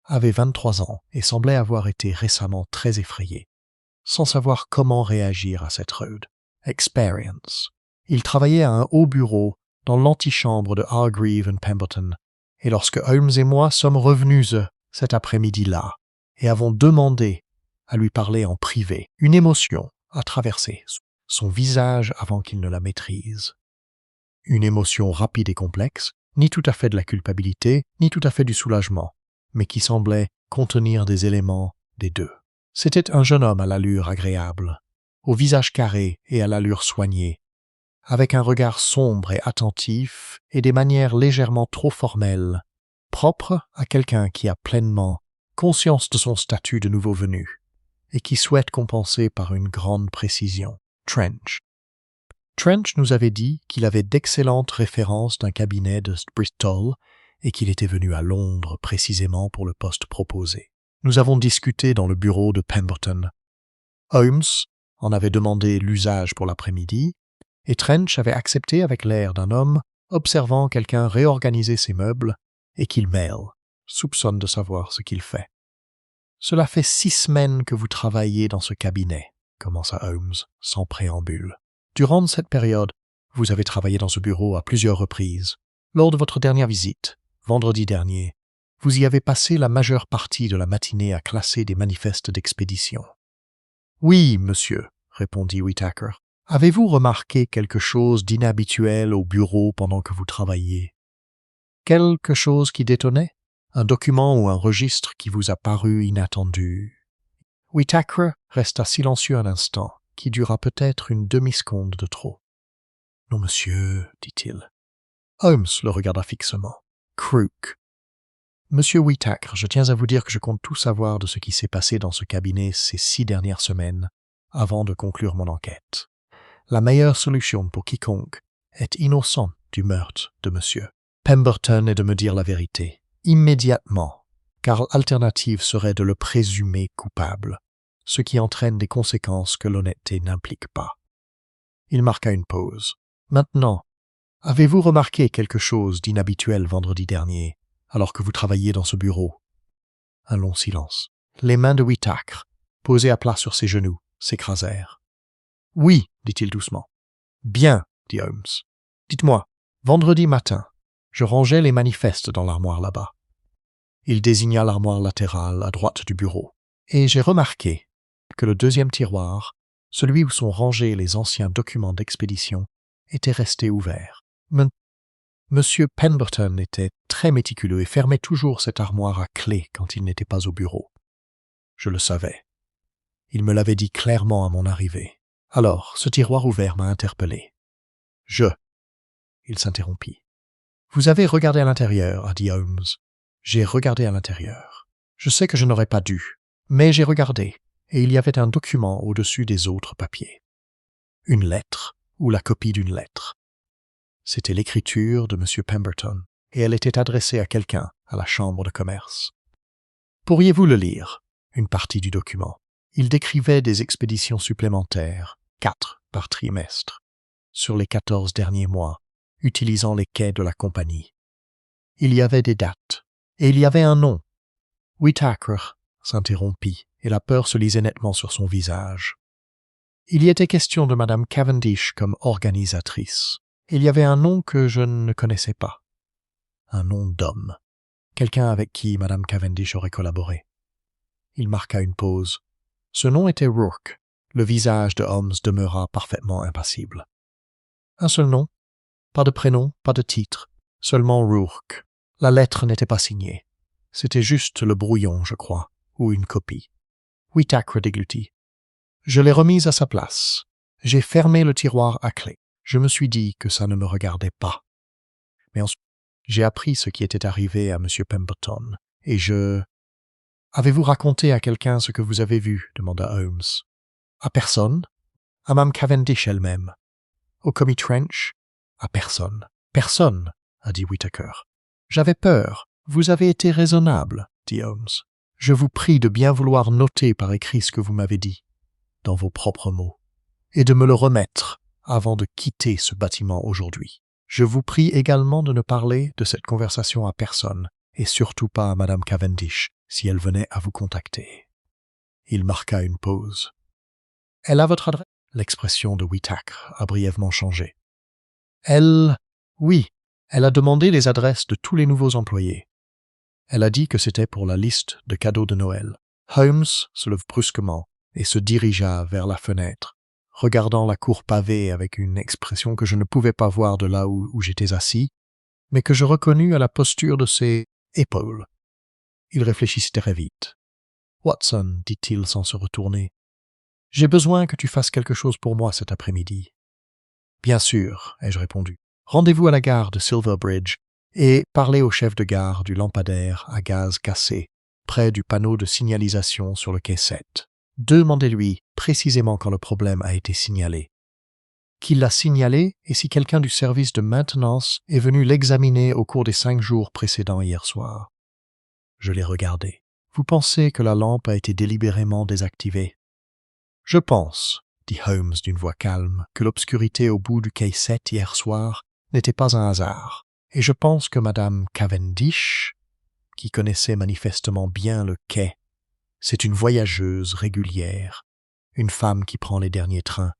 avait 23 ans et semblait avoir été récemment très effrayé, sans savoir comment réagir à cette rude expérience. Il travaillait à un haut bureau dans l'antichambre de Hargreaves & Pemberton, et lorsque Holmes et moi sommes revenus cet après-midi-là et avons demandé à lui parler en privé, une émotion a traversé son visage avant qu'il ne la maîtrise. Une émotion rapide et complexe, ni tout à fait de la culpabilité, ni tout à fait du soulagement, mais qui semblait contenir des éléments des deux. C'était un jeune homme à l'allure agréable, au visage carré et à l'allure soignée, avec un regard sombre et attentif et des manières légèrement trop formelles, propres à quelqu'un qui a pleinement conscience de son statut de nouveau venu et qui souhaite compenser par une grande précision. Trench. Trench nous avait dit qu'il avait d'excellentes références d'un cabinet de Bristol et qu'il était venu à Londres précisément pour le poste proposé. Nous avons discuté dans le bureau de Pemberton. Holmes en avait demandé l'usage pour l'après-midi, et Trench avait accepté avec l'air d'un homme observant quelqu'un réorganiser ses meubles et qu'il mêle, soupçonne de savoir ce qu'il fait. « Cela fait 6 semaines que vous travaillez dans ce cabinet, » commença Holmes, sans préambule. « Durant cette période, vous avez travaillé dans ce bureau à plusieurs reprises. Lors de votre dernière visite, vendredi dernier, vous y avez passé la majeure partie de la matinée à classer des manifestes d'expédition. »« Oui, monsieur, » répondit Whittaker. « Avez-vous remarqué quelque chose d'inhabituel au bureau pendant que vous travailliez? Quelque chose qui détonnait? Un document ou un registre qui vous a paru inattendu? » Whittaker resta silencieux un instant, qui dura peut-être une demi-seconde de trop. « Non, monsieur, dit-il. » Holmes le regarda fixement. « Crook. »« Monsieur Whittaker, je tiens à vous dire que je compte tout savoir de ce qui s'est passé dans ce cabinet ces 6 dernières semaines avant de conclure mon enquête. La meilleure solution pour quiconque est innocent du meurtre de monsieur Pemberton est de me dire la vérité, immédiatement, car l'alternative serait de le présumer coupable, ce qui entraîne des conséquences que l'honnêteté n'implique pas. » Il marqua une pause. « Maintenant, avez-vous remarqué quelque chose d'inhabituel vendredi dernier, alors que vous travailliez dans ce bureau? » Un long silence. Les mains de Whittaker, posées à plat sur ses genoux, s'écrasèrent. « Oui, dit-il doucement. »« Bien, dit Holmes. Dites-moi, vendredi matin, je rangeais les manifestes dans l'armoire là-bas. » Il désigna l'armoire latérale à droite du bureau. « Et j'ai remarqué que le deuxième tiroir, celui où sont rangés les anciens documents d'expédition, était resté ouvert. Monsieur Pemberton était très méticuleux et fermait toujours cette armoire à clé quand il n'était pas au bureau. Je le savais. Il me l'avait dit clairement à mon arrivée. Alors, ce tiroir ouvert m'a interpellé. « Il s'interrompit. « Vous avez regardé à l'intérieur, a dit Holmes. J'ai regardé à l'intérieur. Je sais que je n'aurais pas dû, mais j'ai regardé, et il y avait un document au-dessus des autres papiers. Une lettre, ou la copie d'une lettre. C'était l'écriture de M. Pemberton, et elle était adressée à quelqu'un à la chambre de commerce. Pourriez-vous le lire, une partie du document? Il décrivait des expéditions supplémentaires, 4 par trimestre, sur les 14 derniers mois, utilisant les quais de la compagnie. Il y avait des dates, et il y avait un nom. Whittaker s'interrompit, et la peur se lisait nettement sur son visage. Il y était question de Madame Cavendish comme organisatrice. Il y avait un nom que je ne connaissais pas. Un nom d'homme. Quelqu'un avec qui Madame Cavendish aurait collaboré. Il marqua une pause. Ce nom était Rourke. Le visage de Holmes demeura parfaitement impassible. Un seul nom, pas de prénom, pas de titre, seulement Rourke. La lettre n'était pas signée. C'était juste le brouillon, je crois, ou une copie. Whittaker déglutit. Je l'ai remise à sa place. J'ai fermé le tiroir à clé. Je me suis dit que ça ne me regardait pas. Mais ensuite, j'ai appris ce qui était arrivé à M. Pemberton, et je... Avez-vous raconté à quelqu'un ce que vous avez vu? Demanda Holmes. À personne? À Mme Cavendish elle-même? Au commis Trench? À personne. Personne, a dit Whittaker. J'avais peur. Vous avez été raisonnable, dit Holmes. Je vous prie de bien vouloir noter par écrit ce que vous m'avez dit, dans vos propres mots, et de me le remettre avant de quitter ce bâtiment aujourd'hui. Je vous prie également de ne parler de cette conversation à personne, et surtout pas à Madame Cavendish, si elle venait à vous contacter. Il marqua une pause. « Elle a votre adresse ?» L'expression de Whittaker a brièvement changé. « Elle... Oui, elle a demandé les adresses de tous les nouveaux employés. Elle a dit que c'était pour la liste de cadeaux de Noël. » Holmes se leva brusquement et se dirigea vers la fenêtre, regardant la cour pavée avec une expression que je ne pouvais pas voir de là où j'étais assis, mais que je reconnus à la posture de ses épaules. Il réfléchissait très vite. « Watson, dit-il sans se retourner, j'ai besoin que tu fasses quelque chose pour moi cet après-midi. »« Bien sûr, ai-je répondu. Rendez-vous à la gare de Silverbridge et parlez au chef de gare du lampadaire à gaz cassé, près du panneau de signalisation sur le quai 7. Demandez-lui précisément quand le problème a été signalé. Qu'il l'a signalé et si quelqu'un du service de maintenance est venu l'examiner au cours des 5 jours précédents hier soir. » Je l'ai regardé. « Vous pensez que la lampe a été délibérément désactivée? »« Je pense, dit Holmes d'une voix calme, que l'obscurité au bout du quai 7 hier soir n'était pas un hasard, et je pense que Madame Cavendish, qui connaissait manifestement bien le quai, c'est une voyageuse régulière, une femme qui prend les derniers trains,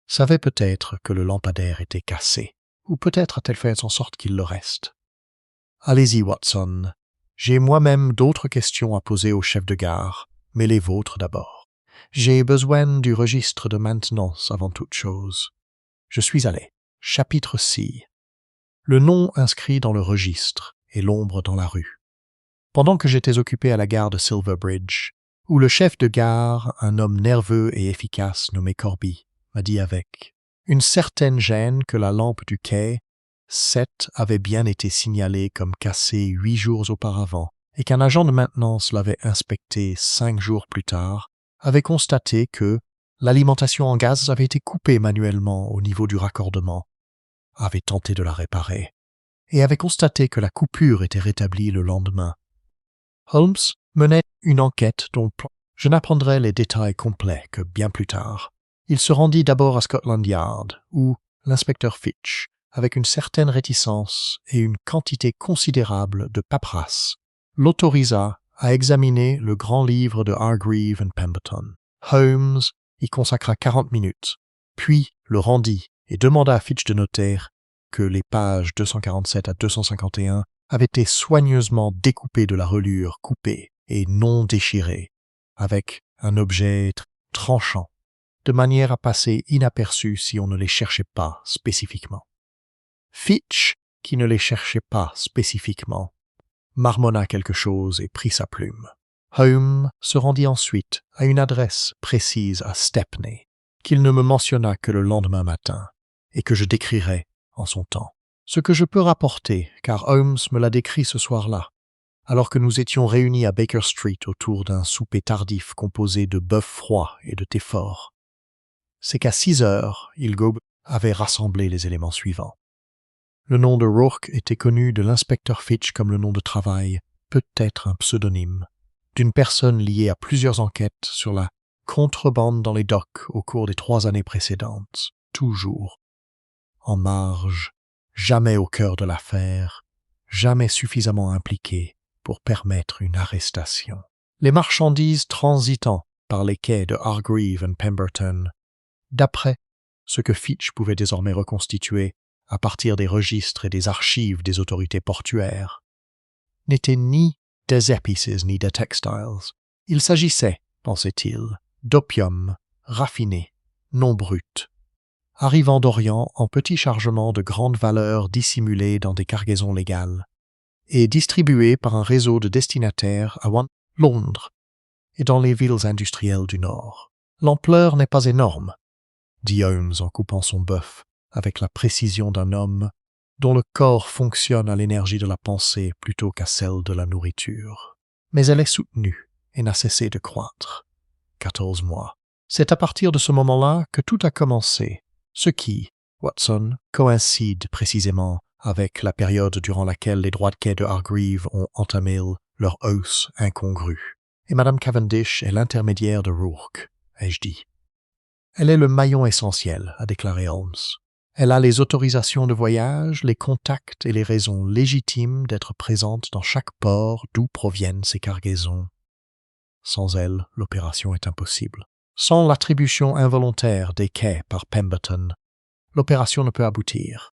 savait peut-être que le lampadaire était cassé, ou peut-être a-t-elle fait en sorte qu'il le reste. Allez-y, Watson, j'ai moi-même d'autres questions à poser au chef de gare, mais les vôtres d'abord. J'ai besoin du registre de maintenance avant toute chose. Je suis allé. Chapitre 6. Le nom inscrit dans le registre et l'ombre dans la rue. Pendant que j'étais occupé à la gare de Silverbridge, où le chef de gare, un homme nerveux et efficace nommé Corby, m'a dit avec une certaine gêne que la lampe du quai 7 avait bien été signalée comme cassée 8 jours auparavant et qu'un agent de maintenance l'avait inspectée 5 jours plus tard, avait constaté que l'alimentation en gaz avait été coupée manuellement au niveau du raccordement, avait tenté de la réparer et avait constaté que la coupure était rétablie le lendemain. Holmes menait une enquête dont je n'apprendrai les détails complets que bien plus tard. Il se rendit d'abord à Scotland Yard, où l'inspecteur Fitch, avec une certaine réticence et une quantité considérable de paperasse, l'autorisa à examiner le grand livre de Hargreave and Pemberton. Holmes y consacra 40 minutes, puis le rendit et demanda à Fitch de noter que les pages 247 à 251 avaient été soigneusement découpées de la reliure coupée et non déchirée, avec un objet tranchant, de manière à passer inaperçu si on ne les cherchait pas spécifiquement. Fitch, qui ne les cherchait pas spécifiquement, marmonna quelque chose et prit sa plume. Holmes se rendit ensuite à une adresse précise à Stepney, qu'il ne me mentionna que le lendemain matin, et que je décrirai en son temps. Ce que je peux rapporter, car Holmes me l'a décrit ce soir-là, alors que nous étions réunis à Baker Street autour d'un souper tardif composé de bœuf froid et de thé fort, c'est qu'à 6 heures, Ilgob avait rassemblé les éléments suivants. Le nom de Rourke était connu de l'inspecteur Fitch comme le nom de travail, peut-être un pseudonyme, d'une personne liée à plusieurs enquêtes sur la contrebande dans les docks au cours des 3 années précédentes, toujours en marge, jamais au cœur de l'affaire, jamais suffisamment impliqué pour permettre une arrestation. Les marchandises transitant par les quais de Hargreave and Pemberton, d'après ce que Fitch pouvait désormais reconstituer à partir des registres et des archives des autorités portuaires, n'étaient ni des épices ni des textiles. Il s'agissait, pensait-il, d'opium raffiné, non brut, arrivant d'Orient en petits chargements de grande valeur dissimulés dans des cargaisons légales, et distribués par un réseau de destinataires à Londres et dans les villes industrielles du Nord. L'ampleur n'est pas énorme, dit Holmes en coupant son bœuf avec la précision d'un homme dont le corps fonctionne à l'énergie de la pensée plutôt qu'à celle de la nourriture. Mais elle est soutenue et n'a cessé de croître. 14 mois. C'est à partir de ce moment-là que tout a commencé, ce qui, Watson, coïncide précisément avec la période durant laquelle les droits de quai de Hargreave ont entamé leur hausse incongrue. Et Madame Cavendish est l'intermédiaire de Rourke, ai-je dit. Elle est le maillon essentiel, a déclaré Holmes. Elle a les autorisations de voyage, les contacts et les raisons légitimes d'être présente dans chaque port d'où proviennent ces cargaisons. Sans elle, l'opération est impossible. Sans l'attribution involontaire des quais par Pemberton, l'opération ne peut aboutir.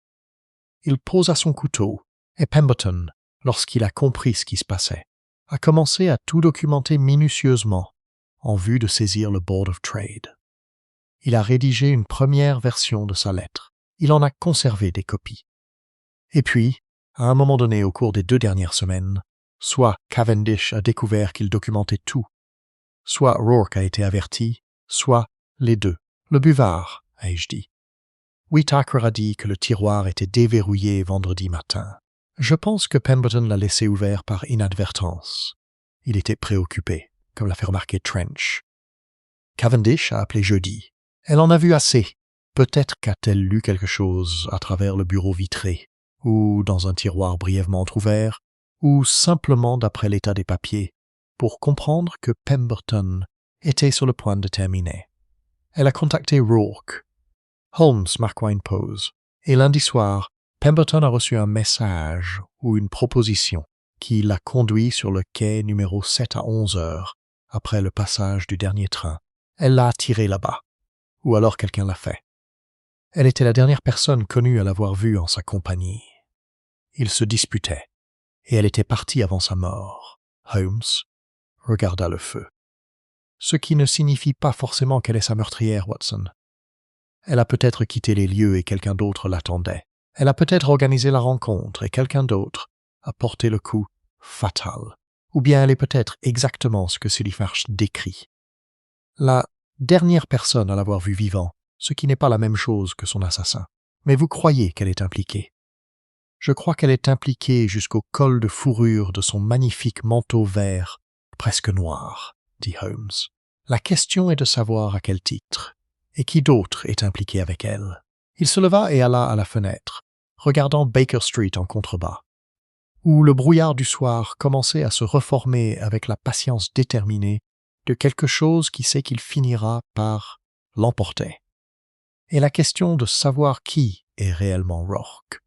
Il posa son couteau, et Pemberton, lorsqu'il a compris ce qui se passait, a commencé à tout documenter minutieusement en vue de saisir le Board of Trade. Il a rédigé une première version de sa lettre. Il en a conservé des copies. Et puis, à un moment donné au cours des 2 dernières semaines, soit Cavendish a découvert qu'il documentait tout, soit Rourke a été averti, soit les deux. Le buvard, ai-je dit. Whitaker a dit que le tiroir était déverrouillé vendredi matin. Je pense que Pemberton l'a laissé ouvert par inadvertance. Il était préoccupé, comme l'a fait remarquer Trench. Cavendish a appelé jeudi. Elle en a vu assez. Peut-être qu'a-t-elle lu quelque chose à travers le bureau vitré, ou dans un tiroir brièvement entrouvert, ou simplement d'après l'état des papiers, pour comprendre que Pemberton était sur le point de terminer. Elle a contacté Rourke. Holmes marqua une pause. Et lundi soir, Pemberton a reçu un message ou une proposition qui l'a conduit sur le quai numéro 7 à 11 heures, après le passage du dernier train. Elle l'a attiré là-bas. Ou alors quelqu'un l'a fait. Elle était la dernière personne connue à l'avoir vu en sa compagnie. Ils se disputaient, et elle était partie avant sa mort. Holmes regarda le feu. Ce qui ne signifie pas forcément qu'elle est sa meurtrière, Watson. Elle a peut-être quitté les lieux et quelqu'un d'autre l'attendait. Elle a peut-être organisé la rencontre et quelqu'un d'autre a porté le coup fatal. Ou bien elle est peut-être exactement ce que Cillian Marsh décrit. La dernière personne à l'avoir vu vivant, ce qui n'est pas la même chose que son assassin. Mais vous croyez qu'elle est impliquée. Je crois qu'elle est impliquée jusqu'au col de fourrure de son magnifique manteau vert, presque noir, dit Holmes. La question est de savoir à quel titre, et qui d'autre est impliqué avec elle. Il se leva et alla à la fenêtre, regardant Baker Street en contrebas, où le brouillard du soir commençait à se reformer avec la patience déterminée de quelque chose qui sait qu'il finira par l'emporter. Et la question de savoir qui est réellement Rourke.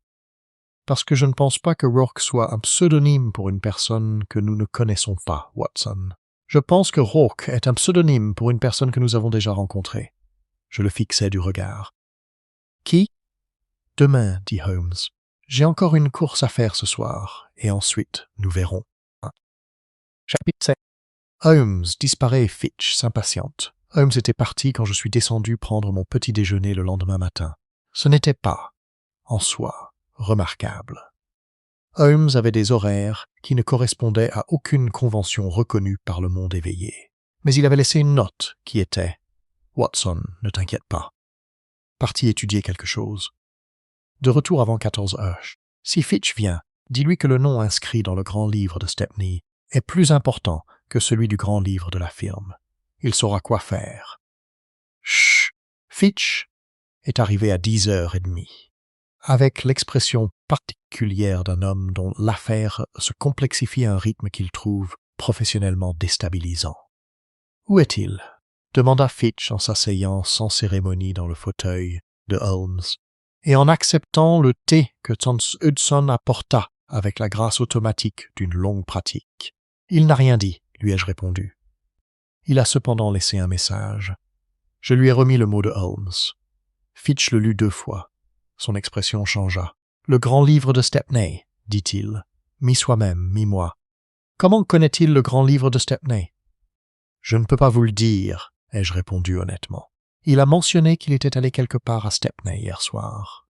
Parce que je ne pense pas que Rourke soit un pseudonyme pour une personne que nous ne connaissons pas, Watson. Je pense que Rourke est un pseudonyme pour une personne que nous avons déjà rencontrée. Je le fixai du regard. Qui? Demain, dit Holmes. J'ai encore une course à faire ce soir, et ensuite nous verrons. Chapitre 7. Holmes disparaît et Fitch s'impatiente. Holmes était parti quand je suis descendu prendre mon petit déjeuner le lendemain matin. Ce n'était pas, en soi, remarquable. Holmes avait des horaires qui ne correspondaient à aucune convention reconnue par le monde éveillé. Mais il avait laissé une note qui était « Watson, ne t'inquiète pas. Parti étudier quelque chose. De retour avant 14 heures. Si Fitch vient, dis-lui que le nom inscrit dans le grand livre de Stepney est plus important que celui du grand livre de la firme. Il saura quoi faire. » Chut! Fitch est arrivé à 10h30. Avec l'expression particulière d'un homme dont l'affaire se complexifie à un rythme qu'il trouve professionnellement déstabilisant. « Où est-il » demanda Fitch en s'asseyant sans cérémonie dans le fauteuil de Holmes, et en acceptant le thé que Thomas Hudson apporta avec la grâce automatique d'une longue pratique. « Il n'a rien dit, lui ai-je répondu. Il a cependant laissé un message. Je lui ai remis le mot de Holmes. Fitch le lut 2 fois. Son expression changea. « Le grand livre de Stepney, dit-il, mi-soi-même, mi-moi. Comment connaît-il le grand livre de Stepney ?»« Je ne peux pas vous le dire, ai-je répondu honnêtement. Il a mentionné qu'il était allé quelque part à Stepney hier soir. »«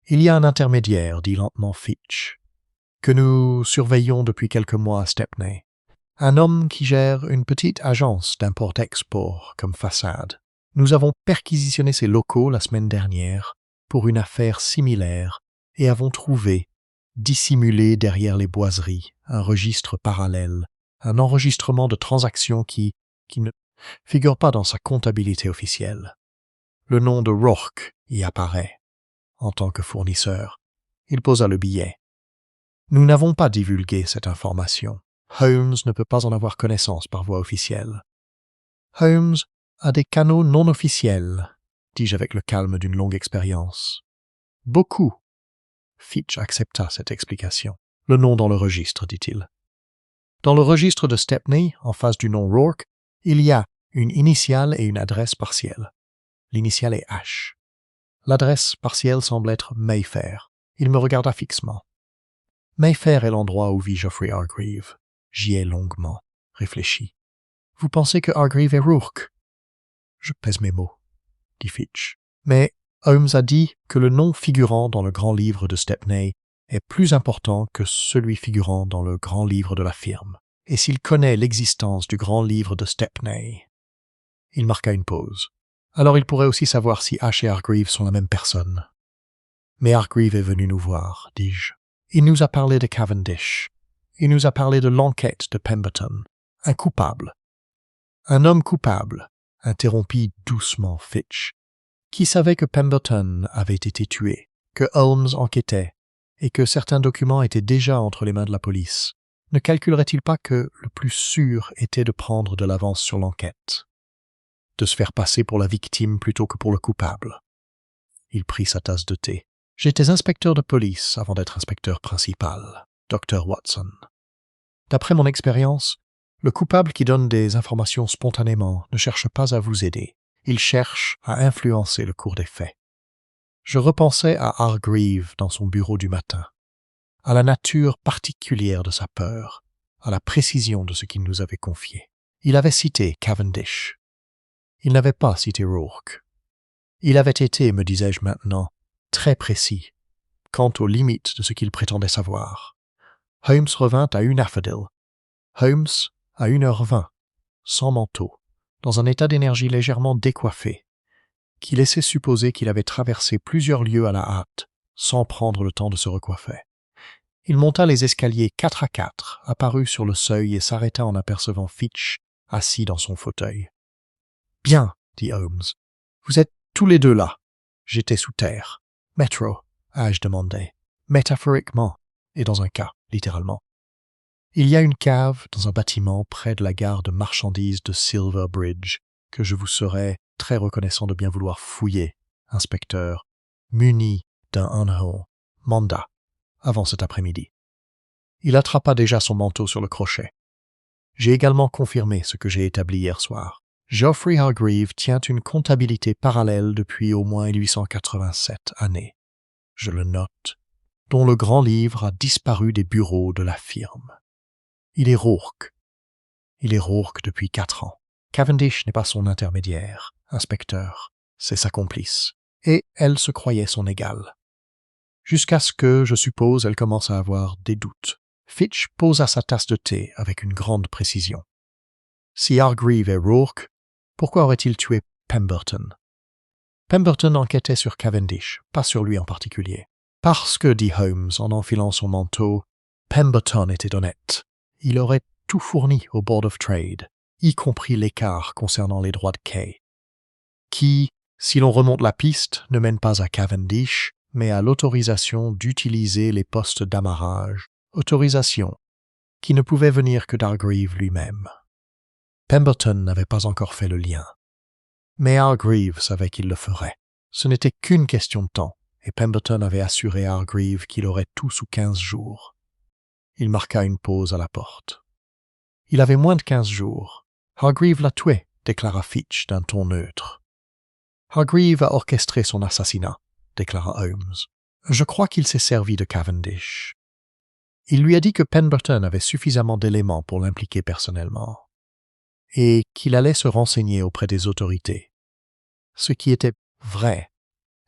Il y a un intermédiaire, dit lentement Fitch, que nous surveillons depuis quelques mois à Stepney. Un homme qui gère une petite agence d'import-export comme façade. Nous avons perquisitionné ses locaux la semaine dernière pour une affaire similaire et avons trouvé, dissimulé derrière les boiseries, un registre parallèle, un enregistrement de transactions qui ne figure pas dans sa comptabilité officielle. Le nom de Rourke y apparaît, en tant que fournisseur. Il posa le billet. Nous n'avons pas divulgué cette information. Holmes ne peut pas en avoir connaissance par voie officielle. Holmes a des canaux non officiels, dis-je avec le calme d'une longue expérience. Beaucoup. Fitch accepta cette explication. Le nom dans le registre, dit-il. Dans le registre de Stepney, en face du nom Rourke, il y a une initiale et une adresse partielle. L'initiale est H. L'adresse partielle semble être Mayfair. Il me regarda fixement. Mayfair est l'endroit où vit Geoffrey Hargreave. J'y ai longuement réfléchi. Vous pensez que Hargreave est Rourke? Je pèse mes mots, dit Fitch. Mais Holmes a dit que le nom figurant dans le grand livre de Stepney est plus important que celui figurant dans le grand livre de la firme. Et s'il connaît l'existence du grand livre de Stepney... Il marqua une pause. Alors il pourrait aussi savoir si H et Hargreave sont la même personne. Mais Hargreave est venu nous voir, dis-je. Il nous a parlé de Cavendish. Il nous a parlé de l'enquête de Pemberton. Un coupable. Un homme coupable, interrompit doucement Fitch, qui savait que Pemberton avait été tué, que Holmes enquêtait, et que certains documents étaient déjà entre les mains de la police. Ne calculerait-il pas que le plus sûr était de prendre de l'avance sur l'enquête? de se faire passer pour la victime plutôt que pour le coupable. Il prit sa tasse de thé. J'étais inspecteur de police avant d'être inspecteur principal, Dr. Watson. D'après mon expérience, le coupable qui donne des informations spontanément ne cherche pas à vous aider. Il cherche à influencer le cours des faits. Je repensais à Hargreaves dans son bureau du matin, à la nature particulière de sa peur, à la précision de ce qu'il nous avait confié. Il avait cité Cavendish. Il n'avait pas cité Rourke. Il avait été, me disais-je maintenant, très précis quant aux limites de ce qu'il prétendait savoir. Holmes revint à une Aphrodite. Holmes à 1h20, sans manteau, dans un état d'énergie légèrement décoiffé, qui laissait supposer qu'il avait traversé plusieurs lieues à la hâte, sans prendre le temps de se recoiffer. Il monta les escaliers 4 à 4, apparut sur le seuil et s'arrêta en apercevant Fitch, assis dans son fauteuil. « Bien, dit Holmes. Vous êtes tous les deux là. J'étais sous terre. Métro, ai-je demandé. Métaphoriquement, et dans un cas, littéralement. Il y a une cave dans un bâtiment près de la gare de marchandises de Silver Bridge que je vous serais très reconnaissant de bien vouloir fouiller, inspecteur, muni d'un unhold mandat, avant cet après-midi. Il attrapa déjà son manteau sur le crochet. J'ai également confirmé ce que j'ai établi hier soir. Geoffrey Hargreaves tient une comptabilité parallèle depuis au moins 1887 années, je le note, dont le grand livre a disparu des bureaux de la firme. Il est Rourke. Il est Rourke depuis 4 ans. Cavendish n'est pas son intermédiaire, inspecteur, c'est sa complice, et elle se croyait son égale. Jusqu'à ce que, je suppose, elle commence à avoir des doutes. Fitch posa sa tasse de thé avec une grande précision. Si Hargreaves est Rourke, pourquoi aurait-il tué Pemberton? Pemberton enquêtait sur Cavendish, pas sur lui en particulier. Parce que, dit Holmes en enfilant son manteau, Pemberton était honnête. Il aurait tout fourni au Board of Trade, y compris l'écart concernant les droits de quai, qui, si l'on remonte la piste, ne mène pas à Cavendish, mais à l'autorisation d'utiliser les postes d'amarrage, autorisation qui ne pouvait venir que d'Hargreaves lui-même. Pemberton n'avait pas encore fait le lien. Mais Hargreaves savait qu'il le ferait. Ce n'était qu'une question de temps, et Pemberton avait assuré à Hargreaves qu'il aurait tout sous 15 jours. Il marqua une pause à la porte. Il avait moins de 15 jours. Hargreaves l'a tué, déclara Fitch d'un ton neutre. Hargreaves a orchestré son assassinat, déclara Holmes. Je crois qu'il s'est servi de Cavendish. Il lui a dit que Pemberton avait suffisamment d'éléments pour l'impliquer personnellement, et qu'il allait se renseigner auprès des autorités. Ce qui était vrai,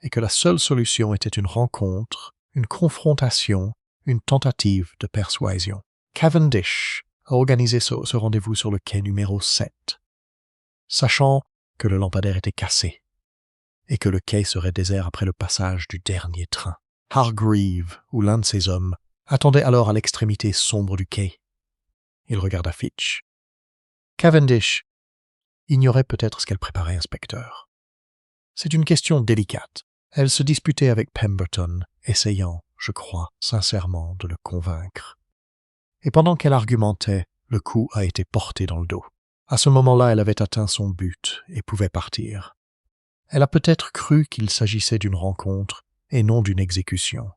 et que la seule solution était une rencontre, une confrontation, une tentative de persuasion. Cavendish a organisé ce rendez-vous sur le quai numéro 7, sachant que le lampadaire était cassé, et que le quai serait désert après le passage du dernier train. Hargreaves, ou l'un de ses hommes, attendait alors à l'extrémité sombre du quai. Il regarda Fitch. Cavendish ignorait peut-être ce qu'elle préparait, inspecteur. C'est une question délicate. Elle se disputait avec Pemberton, essayant, je crois, sincèrement, de le convaincre. Et pendant qu'elle argumentait, le coup a été porté dans le dos. À ce moment-là, elle avait atteint son but et pouvait partir. Elle a peut-être cru qu'il s'agissait d'une rencontre et non d'une exécution.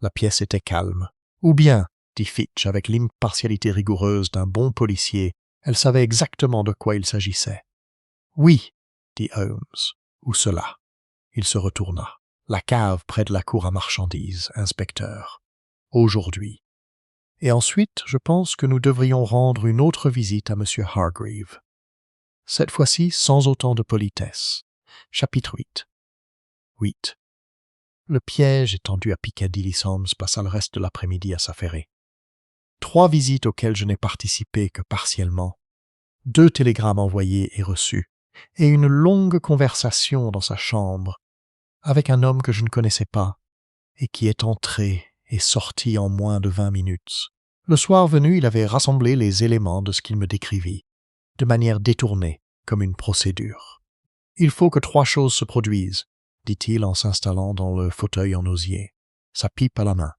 La pièce était calme. Ou bien, dit Fitch avec l'impartialité rigoureuse d'un bon policier, elle savait exactement de quoi il s'agissait. Oui, dit Holmes. Où cela? Il se retourna. La cave près de la cour à marchandises, inspecteur. Aujourd'hui. Et ensuite, je pense que nous devrions rendre une autre visite à M. Hargreaves. Cette fois-ci, sans autant de politesse. Chapitre 8. 8. Le piège étendu à Piccadilly Sands passa le reste de l'après-midi à s'affairer. 3 visites auxquelles je n'ai participé que partiellement, 2 télégrammes envoyés et reçus, et une longue conversation dans sa chambre avec un homme que je ne connaissais pas et qui est entré et sorti en moins de 20 minutes. Le soir venu, il avait rassemblé les éléments de ce qu'il me décrivit, de manière détournée, comme une procédure. « Il faut que 3 choses se produisent, » dit-il en s'installant dans le fauteuil en osier, sa pipe à la main,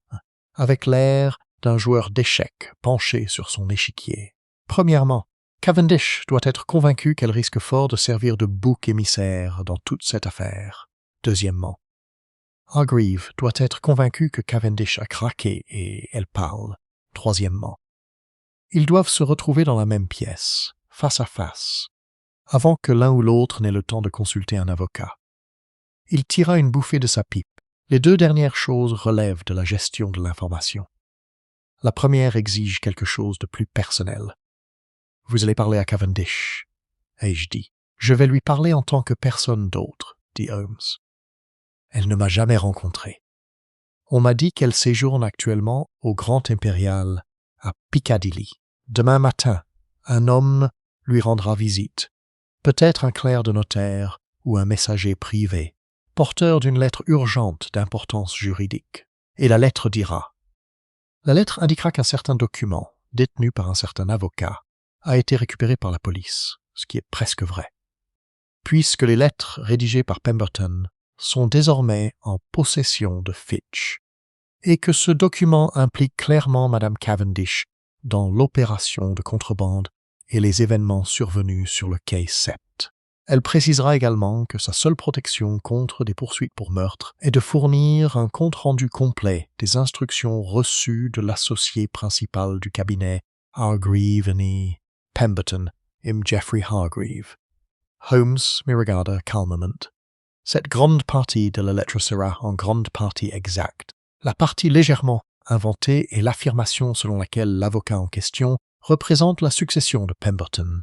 avec l'air d'un joueur d'échecs penché sur son échiquier. « Premièrement, Cavendish doit être convaincu qu'elle risque fort de servir de bouc émissaire dans toute cette affaire. Deuxièmement, Hargreaves doit être convaincu que Cavendish a craqué et elle parle. Troisièmement, ils doivent se retrouver dans la même pièce, face à face, avant que l'un ou l'autre n'ait le temps de consulter un avocat. Il tira une bouffée de sa pipe. Les deux dernières choses relèvent de la gestion de l'information. La première exige quelque chose de plus personnel. « Vous allez parler à Cavendish », ai-je dit. « Je vais lui parler en tant que personne d'autre », dit Holmes. Elle ne m'a jamais rencontré. On m'a dit qu'elle séjourne actuellement au Grand Impérial à Piccadilly. Demain matin, un homme lui rendra visite, peut-être un clerc de notaire ou un messager privé, porteur d'une lettre urgente d'importance juridique. Et la lettre dira. La lettre indiquera qu'un certain document, détenu par un certain avocat, a été récupéré par la police, ce qui est presque vrai. Puisque les lettres rédigées par Pemberton sont désormais en possession de Fitch, et que ce document implique clairement Madame Cavendish dans l'opération de contrebande et les événements survenus sur le quai Sept. Elle précisera également que sa seule protection contre des poursuites pour meurtre est de fournir un compte-rendu complet des instructions reçues de l'associé principal du cabinet Hargreaves & Pemberton, Geoffrey Hargreaves. Holmes me regarda calmement. Cette grande partie de la lettre sera en grande partie exacte. La partie légèrement inventée est l'affirmation selon laquelle l'avocat en question représente la succession de Pemberton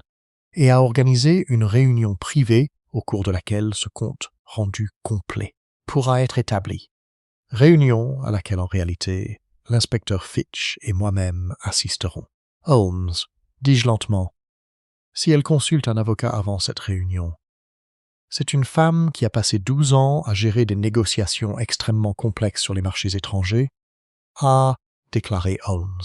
et a organisé une réunion privée au cours de laquelle ce compte rendu complet pourra être établi. Réunion à laquelle en réalité l'inspecteur Fitch et moi-même assisterons. Holmes, dis-je lentement, si elle consulte un avocat avant cette réunion, c'est une femme qui a passé 12 ans à gérer des négociations extrêmement complexes sur les marchés étrangers, a déclaré Holmes.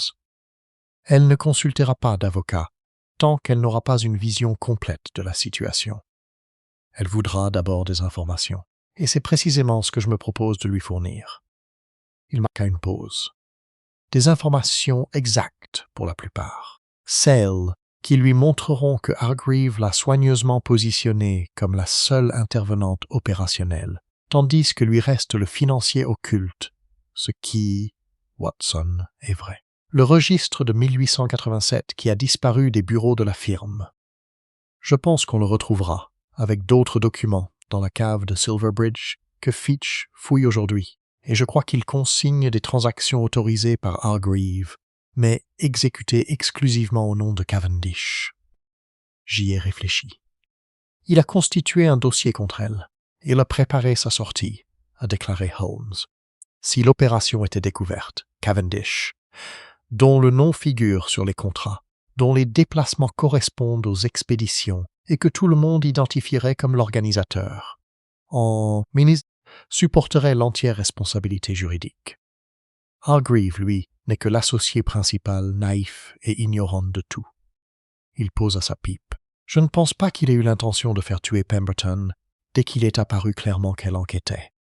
Elle ne consultera pas d'avocat tant qu'elle n'aura pas une vision complète de la situation. Elle voudra d'abord des informations, et c'est précisément ce que je me propose de lui fournir. Il marqua une pause. Des informations exactes pour la plupart, celles qui lui montreront que Hargreaves l'a soigneusement positionnée comme la seule intervenante opérationnelle, tandis que lui reste le financier occulte, ce qui, Watson, est vrai. Le registre de 1887 qui a disparu des bureaux de la firme. Je pense qu'on le retrouvera, avec d'autres documents, dans la cave de Silverbridge que Fitch fouille aujourd'hui, et je crois qu'il consigne des transactions autorisées par Hargreaves, mais exécutées exclusivement au nom de Cavendish. J'y ai réfléchi. Il a constitué un dossier contre elle. Il a préparé sa sortie, a déclaré Holmes. Si l'opération était découverte, Cavendish, dont le nom figure sur les contrats, dont les déplacements correspondent aux expéditions et que tout le monde identifierait comme l'organisateur, supporterait l'entière responsabilité juridique. Hargreaves, lui, n'est que l'associé principal naïf et ignorant de tout. Il posa sa pipe. Je ne pense pas qu'il ait eu l'intention de faire tuer Pemberton dès qu'il est apparu clairement qu'elle enquêtait.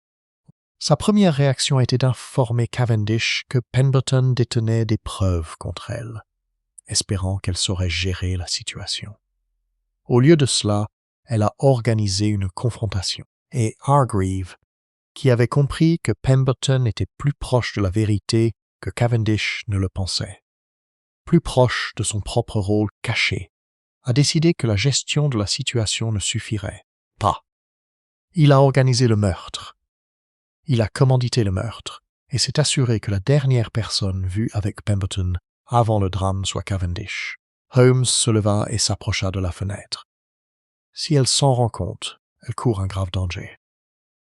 Sa première réaction était d'informer Cavendish que Pemberton détenait des preuves contre elle, espérant qu'elle saurait gérer la situation. Au lieu de cela, elle a organisé une confrontation, et Hargreaves, qui avait compris que Pemberton était plus proche de la vérité que Cavendish ne le pensait, plus proche de son propre rôle caché, a décidé que la gestion de la situation ne suffirait pas. Il a organisé le meurtre. Il a commandité le meurtre et s'est assuré que la dernière personne vue avec Pemberton avant le drame soit Cavendish. Holmes se leva et s'approcha de la fenêtre. Si elle s'en rend compte, elle court un grave danger.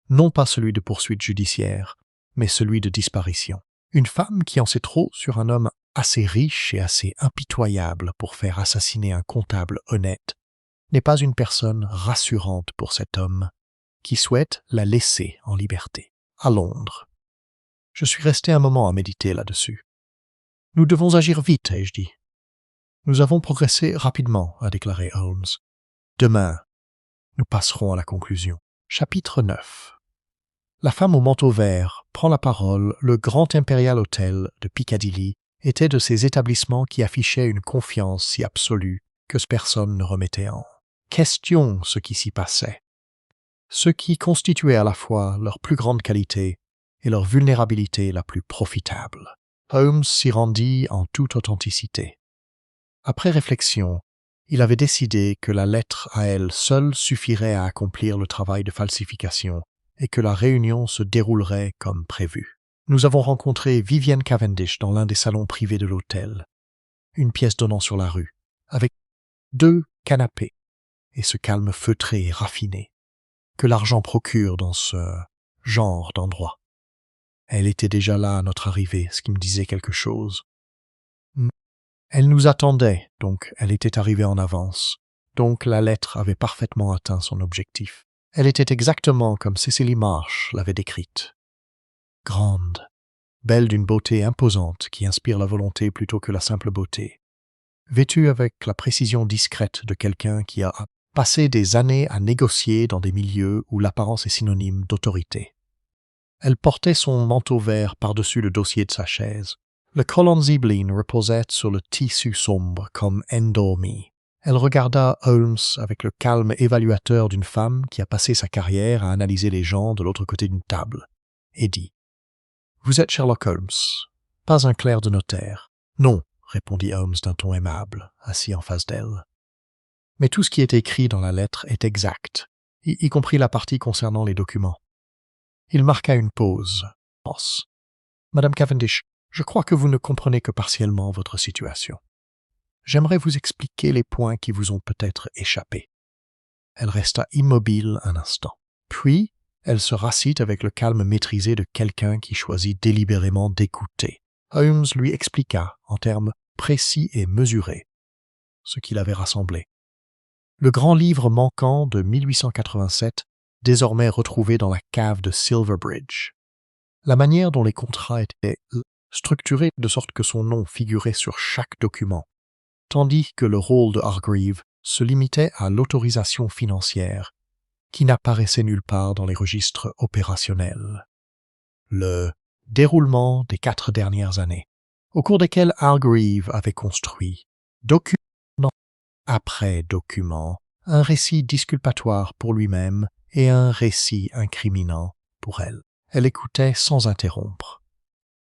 Non pas celui de poursuite judiciaire, mais celui de disparition. Une femme qui en sait trop sur un homme assez riche et assez impitoyable pour faire assassiner un comptable honnête n'est pas une personne rassurante pour cet homme qui souhaite la laisser en liberté. À Londres. Je suis resté un moment à méditer là-dessus. Nous devons agir vite, ai-je dit. Nous avons progressé rapidement, a déclaré Holmes. Demain, nous passerons à la conclusion. Chapitre 9. La femme au manteau vert prend la parole. Le Grand Impérial Hotel de Piccadilly était de ces établissements qui affichaient une confiance si absolue que personne ne remettait en question ce qui s'y passait, ce qui constituait à la fois leur plus grande qualité et leur vulnérabilité la plus profitable. Holmes s'y rendit en toute authenticité. Après réflexion, il avait décidé que la lettre à elle seule suffirait à accomplir le travail de falsification et que la réunion se déroulerait comme prévu. Nous avons rencontré Vivienne Cavendish dans l'un des salons privés de l'hôtel, une pièce donnant sur la rue, avec 2 canapés et ce calme feutré et raffiné que l'argent procure dans ce genre d'endroit. Elle était déjà là à notre arrivée, ce qui me disait quelque chose. Elle nous attendait, donc elle était arrivée en avance. Donc la lettre avait parfaitement atteint son objectif. Elle était exactement comme Cecily Marsh l'avait décrite. Grande, belle d'une beauté imposante qui inspire la volonté plutôt que la simple beauté. Vêtue avec la précision discrète de quelqu'un qui a passé des années à négocier dans des milieux où l'apparence est synonyme d'autorité. Elle portait son manteau vert par-dessus le dossier de sa chaise. Le colon zibeline reposait sur le tissu sombre comme endormi. Elle regarda Holmes avec le calme évaluateur d'une femme qui a passé sa carrière à analyser les gens de l'autre côté d'une table, et dit « Vous êtes Sherlock Holmes, pas un clerc de notaire. »« Non, » répondit Holmes d'un ton aimable, assis en face d'elle. Mais tout ce qui est écrit dans la lettre est exact, y compris la partie concernant les documents. Il marqua une pause. « Madame Cavendish, je crois que vous ne comprenez que partiellement votre situation. J'aimerais vous expliquer les points qui vous ont peut-être échappé. » Elle resta immobile un instant. Puis, elle se rassit avec le calme maîtrisé de quelqu'un qui choisit délibérément d'écouter. Holmes lui expliqua, en termes précis et mesurés, ce qu'il avait rassemblé. Le grand livre manquant de 1887, désormais retrouvé dans la cave de Silverbridge. La manière dont les contrats étaient structurés de sorte que son nom figurait sur chaque document, tandis que le rôle de Hargreave se limitait à l'autorisation financière, qui n'apparaissait nulle part dans les registres opérationnels. Le déroulement des 4 dernières années, au cours desquelles Hargreave avait construit, document après document, un récit disculpatoire pour lui-même et un récit incriminant pour elle. Elle écoutait sans interrompre.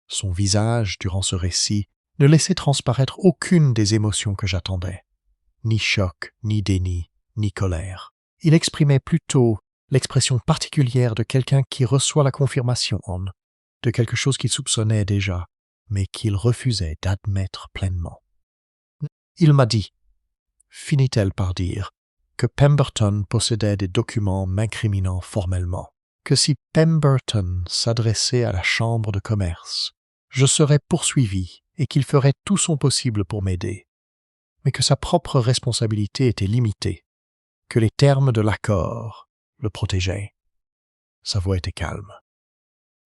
Son visage, durant ce récit, ne laissait transparaître aucune des émotions que j'attendais. Ni choc, ni déni, ni colère. Il exprimait plutôt l'expression particulière de quelqu'un qui reçoit la confirmation de quelque chose qu'il soupçonnait déjà, mais qu'il refusait d'admettre pleinement. Il m'a dit, finit-elle par dire, que Pemberton possédait des documents m'incriminant formellement, que si Pemberton s'adressait à la chambre de commerce, je serais poursuivi et qu'il ferait tout son possible pour m'aider, mais que sa propre responsabilité était limitée, que les termes de l'accord le protégeaient. Sa voix était calme.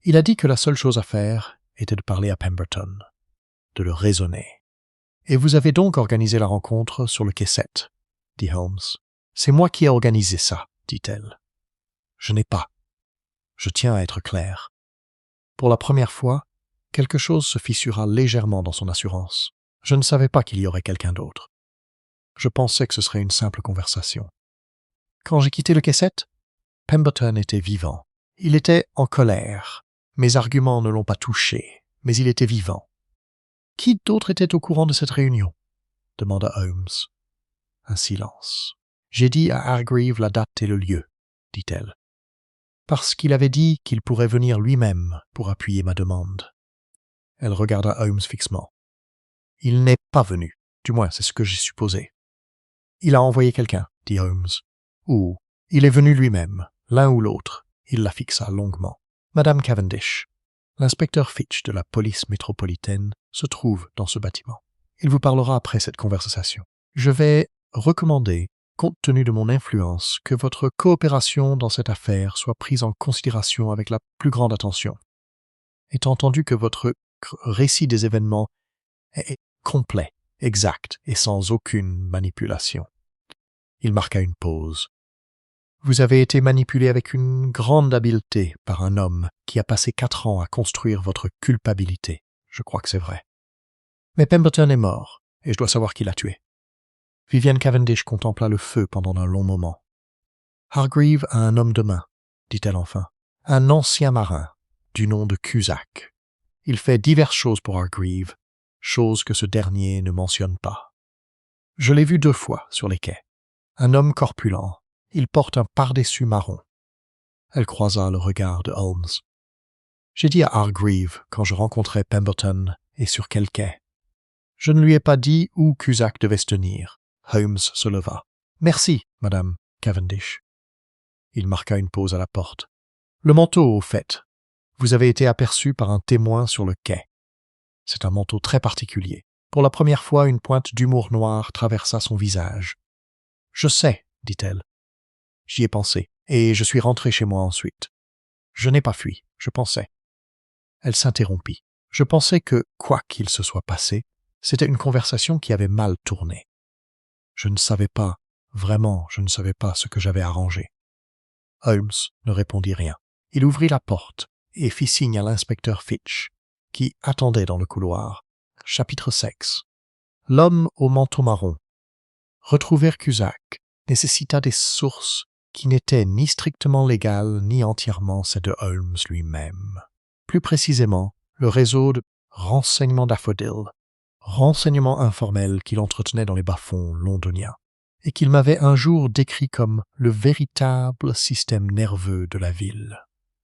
Il a dit que la seule chose à faire était de parler à Pemberton, de le raisonner. « Et vous avez donc organisé la rencontre sur le quai 7, dit Holmes. « C'est moi qui ai organisé ça, dit-elle. Je n'ai pas. Je tiens à être clair. » Pour la première fois, quelque chose se fissura légèrement dans son assurance. Je ne savais pas qu'il y aurait quelqu'un d'autre. Je pensais que ce serait une simple conversation. Quand j'ai quitté le quai 7, Pemberton était vivant. Il était en colère. Mes arguments ne l'ont pas touché, mais il était vivant. « Qui d'autre était au courant de cette réunion ?» demanda Holmes. Un silence. « J'ai dit à Hargreave la date et le lieu, dit-elle, parce qu'il avait dit qu'il pourrait venir lui-même pour appuyer ma demande. » Elle regarda Holmes fixement. « Il n'est pas venu, du moins c'est ce que j'ai supposé. »« Il a envoyé quelqu'un, dit Holmes. Ou il est venu lui-même, l'un ou l'autre. » Il la fixa longuement. « Madame Cavendish, l'inspecteur Fitch de la police métropolitaine se trouve dans ce bâtiment. Il vous parlera après cette conversation. Je vais recommander, compte tenu de mon influence, que votre coopération dans cette affaire soit prise en considération avec la plus grande attention. Étant entendu que votre récit des événements est complet, exact et sans aucune manipulation. » Il marqua une pause. « Vous avez été manipulé avec une grande habileté par un homme qui a passé 4 ans à construire votre culpabilité. Je crois que c'est vrai. Mais Pemberton est mort, et je dois savoir qui l'a tué. Vivienne Cavendish contempla le feu pendant un long moment. « Hargreave a un homme de main, dit-elle enfin. Un ancien marin, du nom de Cusack. Il fait diverses choses pour Hargreave, choses que ce dernier ne mentionne pas. Je l'ai vu 2 fois sur les quais. Un homme corpulent. Il porte un pardessus marron. » Elle croisa le regard de Holmes. « J'ai dit à Hargreave, quand je rencontrai Pemberton, et sur quel quai. Je ne lui ai pas dit où Cusack devait se tenir. » Holmes se leva. « Merci, madame Cavendish. » Il marqua une pause à la porte. « Le manteau, au fait. Vous avez été aperçu par un témoin sur le quai. C'est un manteau très particulier. Pour la première fois, une pointe d'humour noir traversa son visage. « Je sais, dit-elle. J'y ai pensé, et je suis rentré chez moi ensuite. Je n'ai pas fui, je pensais. » Elle s'interrompit. Je pensais que, quoi qu'il se soit passé, c'était une conversation qui avait mal tourné. Je ne savais pas, vraiment, je ne savais pas ce que j'avais arrangé. Holmes ne répondit rien. Il ouvrit la porte et fit signe à l'inspecteur Fitch, qui attendait dans le couloir. Chapitre 6. L'homme au manteau marron. Retrouver Cusack nécessita des sources qui n'étaient ni strictement légales ni entièrement celles de Holmes lui-même. Plus précisément, le réseau de renseignements d'Affodil, renseignements informels qu'il entretenait dans les bas-fonds londoniens, et qu'il m'avait un jour décrit comme le véritable système nerveux de la ville,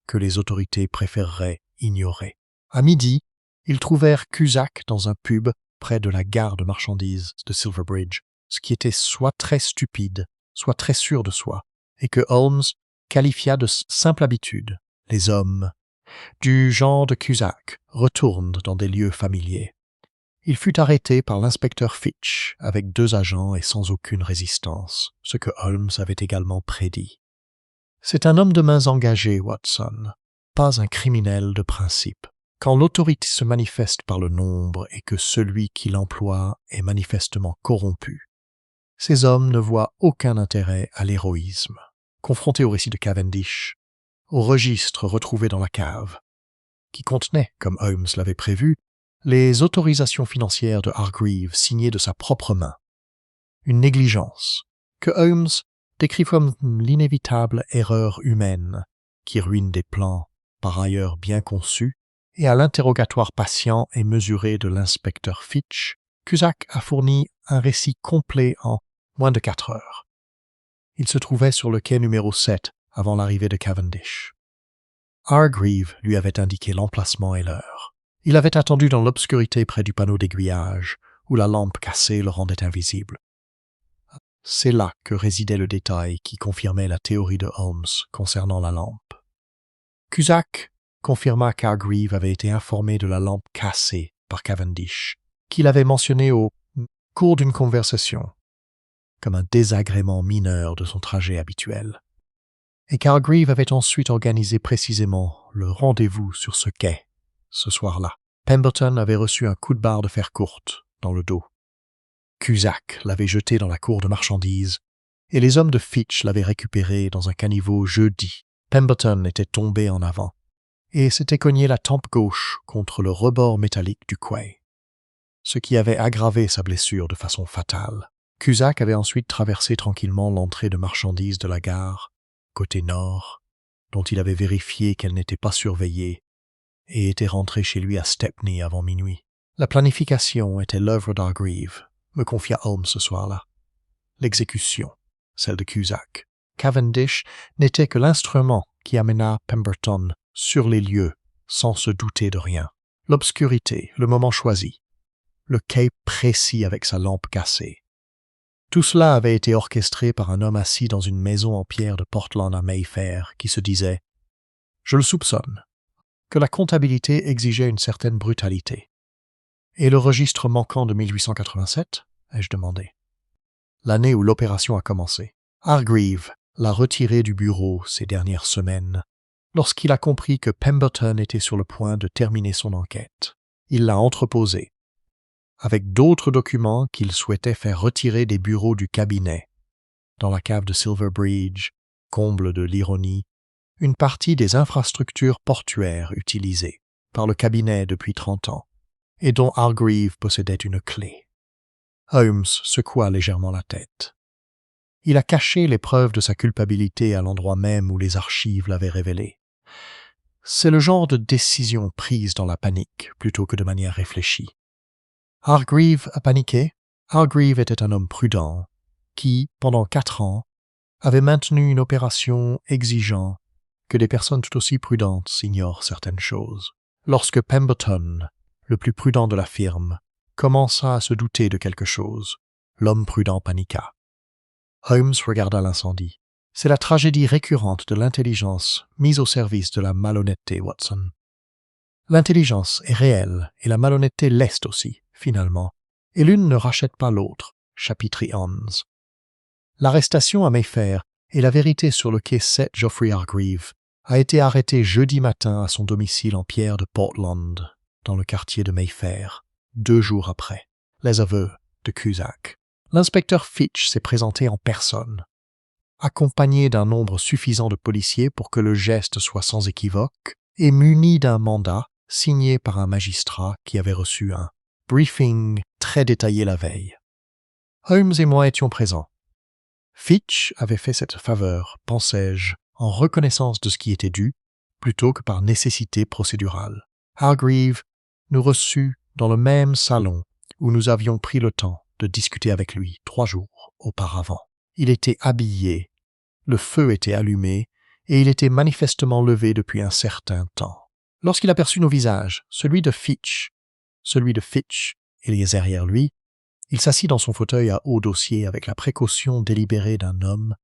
que les autorités préféreraient ignorer. À midi, ils trouvèrent Cusack dans un pub près de la gare de marchandises de Silverbridge, ce qui était soit très stupide, soit très sûr de soi, et que Holmes qualifia de simple habitude. Les hommes du genre de Cusack retournent dans des lieux familiers. Il fut arrêté par l'inspecteur Fitch avec 2 agents et sans aucune résistance, ce que Holmes avait également prédit. C'est un homme de mains engagé, Watson, pas un criminel de principe. Quand l'autorité se manifeste par le nombre et que celui qui l'emploie est manifestement corrompu, ces hommes ne voient aucun intérêt à l'héroïsme. Confrontés au récit de Cavendish, au registre retrouvé dans la cave, qui contenait, comme Holmes l'avait prévu, les autorisations financières de Hargreave signées de sa propre main. Une négligence que Holmes décrit comme l'inévitable erreur humaine qui ruine des plans par ailleurs bien conçus, et à l'interrogatoire patient et mesuré de l'inspecteur Fitch, Cusack a fourni un récit complet en moins de 4 heures. Il se trouvait sur le quai numéro 7 avant l'arrivée de Cavendish. Hargreave lui avait indiqué l'emplacement et l'heure. Il avait attendu dans l'obscurité près du panneau d'aiguillage, où la lampe cassée le rendait invisible. C'est là que résidait le détail qui confirmait la théorie de Holmes concernant la lampe. Cusack confirma qu'Hargreave avait été informé de la lampe cassée par Cavendish, qu'il avait mentionné au cours d'une conversation, comme un désagrément mineur de son trajet habituel, et qu'Hargreave avait ensuite organisé précisément le rendez-vous sur ce quai, ce soir-là. Pemberton avait reçu un coup de barre de fer courte dans le dos. Cusack l'avait jeté dans la cour de marchandises, et les hommes de Fitch l'avaient récupéré dans un caniveau jeudi. Pemberton était tombé en avant, et s'était cogné la tempe gauche contre le rebord métallique du quai, ce qui avait aggravé sa blessure de façon fatale. Cusack avait ensuite traversé tranquillement l'entrée de marchandises de la gare, côté nord, dont il avait vérifié qu'elle n'était pas surveillée, et était rentré chez lui à Stepney avant minuit. La planification était l'œuvre d'Hargreave, me confia Holmes ce soir-là. L'exécution, celle de Cusack. Cavendish n'était que l'instrument qui amena Pemberton sur les lieux, sans se douter de rien. L'obscurité, le moment choisi, le quai précis avec sa lampe cassée. Tout cela avait été orchestré par un homme assis dans une maison en pierre de Portland à Mayfair, qui se disait « Je le soupçonne », que la comptabilité exigeait une certaine brutalité. « Et le registre manquant de 1887 ?» ai-je demandé. L'année où l'opération a commencé. Hargreave l'a retiré du bureau ces dernières semaines, lorsqu'il a compris que Pemberton était sur le point de terminer son enquête. Il l'a entreposé, avec d'autres documents qu'il souhaitait faire retirer des bureaux du cabinet. Dans la cave de Silverbridge, comble de l'ironie, une partie des infrastructures portuaires utilisées par le cabinet depuis 30 ans, et dont Hargreave possédait une clé. Holmes secoua légèrement la tête. Il a caché les preuves de sa culpabilité à l'endroit même où les archives l'avaient révélé. C'est le genre de décision prise dans la panique plutôt que de manière réfléchie. Hargreave a paniqué. Hargreave était un homme prudent qui, pendant 4 ans, avait maintenu une opération exigeant que des personnes tout aussi prudentes ignorent certaines choses. Lorsque Pemberton, le plus prudent de la firme, commença à se douter de quelque chose, l'homme prudent paniqua. Holmes regarda l'incendie. C'est la tragédie récurrente de l'intelligence mise au service de la malhonnêteté, Watson. L'intelligence est réelle et la malhonnêteté l'est aussi, finalement, et l'une ne rachète pas l'autre. Chapitre 11. L'arrestation à Mayfair et la vérité sur le quai 7 Geoffrey Hargreave a été arrêté jeudi matin à son domicile en pierre de Portland, dans le quartier de Mayfair, 2 jours après les aveux de Cusack. L'inspecteur Fitch s'est présenté en personne, accompagné d'un nombre suffisant de policiers pour que le geste soit sans équivoque et muni d'un mandat signé par un magistrat qui avait reçu un briefing très détaillé la veille. Holmes et moi étions présents. Fitch avait fait cette faveur, pensais-je, en reconnaissance de ce qui était dû, plutôt que par nécessité procédurale. Hargreave nous reçut dans le même salon où nous avions pris le temps de discuter avec lui 3 jours auparavant. Il était habillé, le feu était allumé, et il était manifestement levé depuis un certain temps. Lorsqu'il aperçut nos visages, celui de Fitch et les derrière lui, il s'assit dans son fauteuil à haut dossier avec la précaution délibérée d'un homme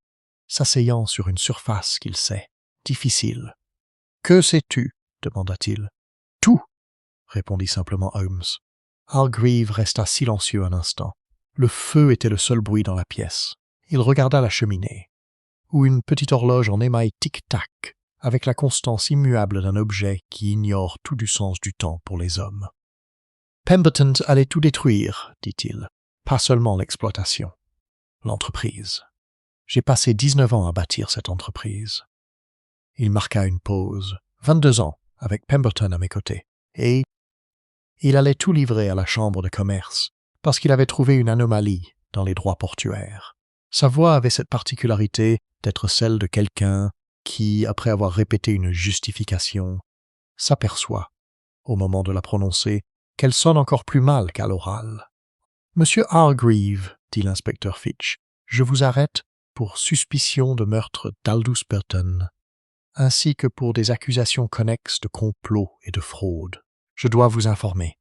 s'asseyant sur une surface qu'il sait difficile. « Que sais-tu » demanda-t-il. « Tout » répondit simplement Holmes. Hargreave resta silencieux un instant. Le feu était le seul bruit dans la pièce. Il regarda la cheminée, où une petite horloge en émail tic-tac, avec la constance immuable d'un objet qui ignore tout du sens du temps pour les hommes. « Pemberton allait tout détruire, dit-il. Pas seulement l'exploitation, l'entreprise. J'ai passé 19 ans à bâtir cette entreprise. » Il marqua une pause. 22 ans, avec Pemberton à mes côtés. Et il allait tout livrer à la chambre de commerce, parce qu'il avait trouvé une anomalie dans les droits portuaires. Sa voix avait cette particularité d'être celle de quelqu'un qui, après avoir répété une justification, s'aperçoit, au moment de la prononcer, qu'elle sonne encore plus mal qu'à l'oral. « Monsieur Hargreave, dit l'inspecteur Fitch, je vous arrête pour suspicion de meurtre d'Aldous Burton, ainsi que pour des accusations connexes de complot et de fraude. Je dois vous informer.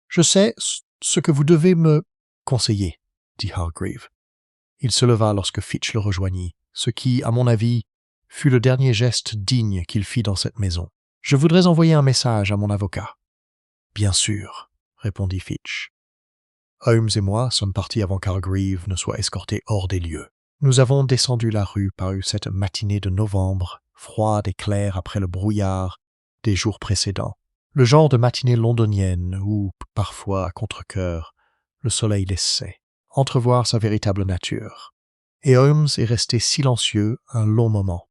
Je sais ce que vous devez me conseiller, dit Hargreave. Il se leva lorsque Fitch le rejoignit, ce qui, à mon avis, fut le dernier geste digne qu'il fit dans cette maison. Je voudrais envoyer un message à mon avocat. Bien sûr, répondit Fitch. Holmes et moi sommes partis avant qu'Hargreave ne soit escorté hors des lieux. Nous avons descendu la rue par cette matinée de novembre, froide et claire après le brouillard des jours précédents. Le genre de matinée londonienne où, parfois, à contre-cœur, le soleil laissait entrevoir sa véritable nature. Et Holmes est resté silencieux un long moment.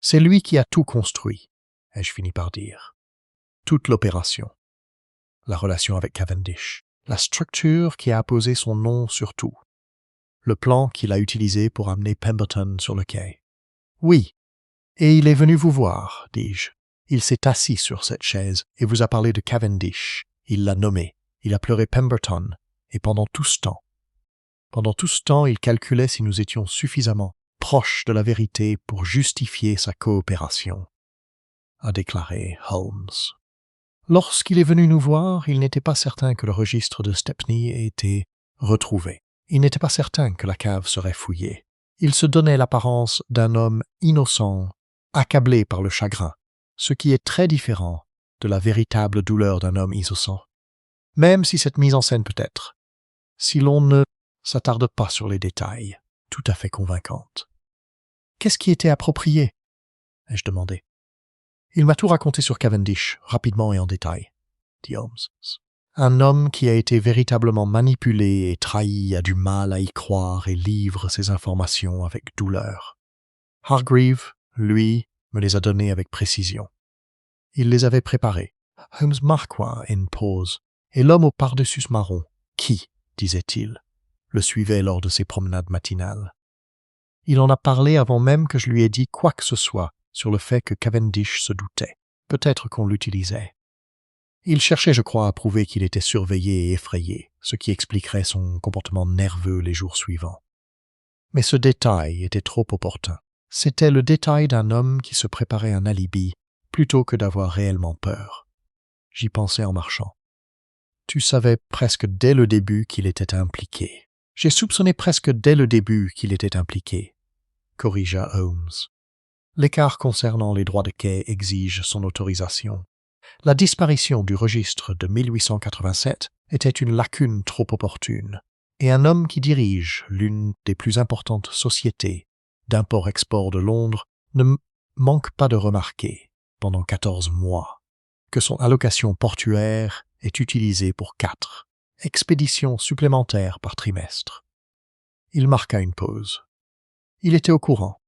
C'est lui qui a tout construit, ai-je fini par dire. Toute l'opération. La relation avec Cavendish. La structure qui a apposé son nom sur tout. Le plan qu'il a utilisé pour amener Pemberton sur le quai. Oui, et il est venu vous voir, dis-je. Il s'est assis sur cette chaise et vous a parlé de Cavendish. Il l'a nommé. Il a pleuré Pemberton. Et pendant tout ce temps, il calculait si nous étions suffisamment proches de la vérité pour justifier sa coopération, a déclaré Holmes. Lorsqu'il est venu nous voir, il n'était pas certain que le registre de Stepney ait été retrouvé. Il n'était pas certain que la cave serait fouillée. Il se donnait l'apparence d'un homme innocent, accablé par le chagrin, ce qui est très différent de la véritable douleur d'un homme innocent. Même si cette mise en scène peut être, si l'on ne s'attarde pas sur les détails, tout à fait convaincante. « Qu'est-ce qui était approprié ?» ai-je demandé. « Il m'a tout raconté sur Cavendish, rapidement et en détail, » dit Holmes. Un homme qui a été véritablement manipulé et trahi a du mal à y croire et livre ses informations avec douleur. Hargreave, lui, me les a données avec précision. Il les avait préparées. Holmes marqua une pause, et l'homme au pardessus marron, qui, disait-il, le suivait lors de ses promenades matinales. Il en a parlé avant même que je lui ai dit quoi que ce soit sur le fait que Cavendish se doutait. Peut-être qu'on l'utilisait. Il cherchait, je crois, à prouver qu'il était surveillé et effrayé, ce qui expliquerait son comportement nerveux les jours suivants. Mais ce détail était trop opportun. C'était le détail d'un homme qui se préparait un alibi plutôt que d'avoir réellement peur. J'y pensais en marchant. Tu savais presque dès le début qu'il était impliqué. J'ai soupçonné presque dès le début qu'il était impliqué, corrigea Holmes. L'écart concernant les droits de quai exige son autorisation. La disparition du registre de 1887 était une lacune trop opportune, et un homme qui dirige l'une des plus importantes sociétés d'import-export de Londres ne manque pas de remarquer, pendant 14 mois, que son allocation portuaire est utilisée pour 4 expéditions supplémentaires par trimestre. Il marqua une pause. Il était au courant.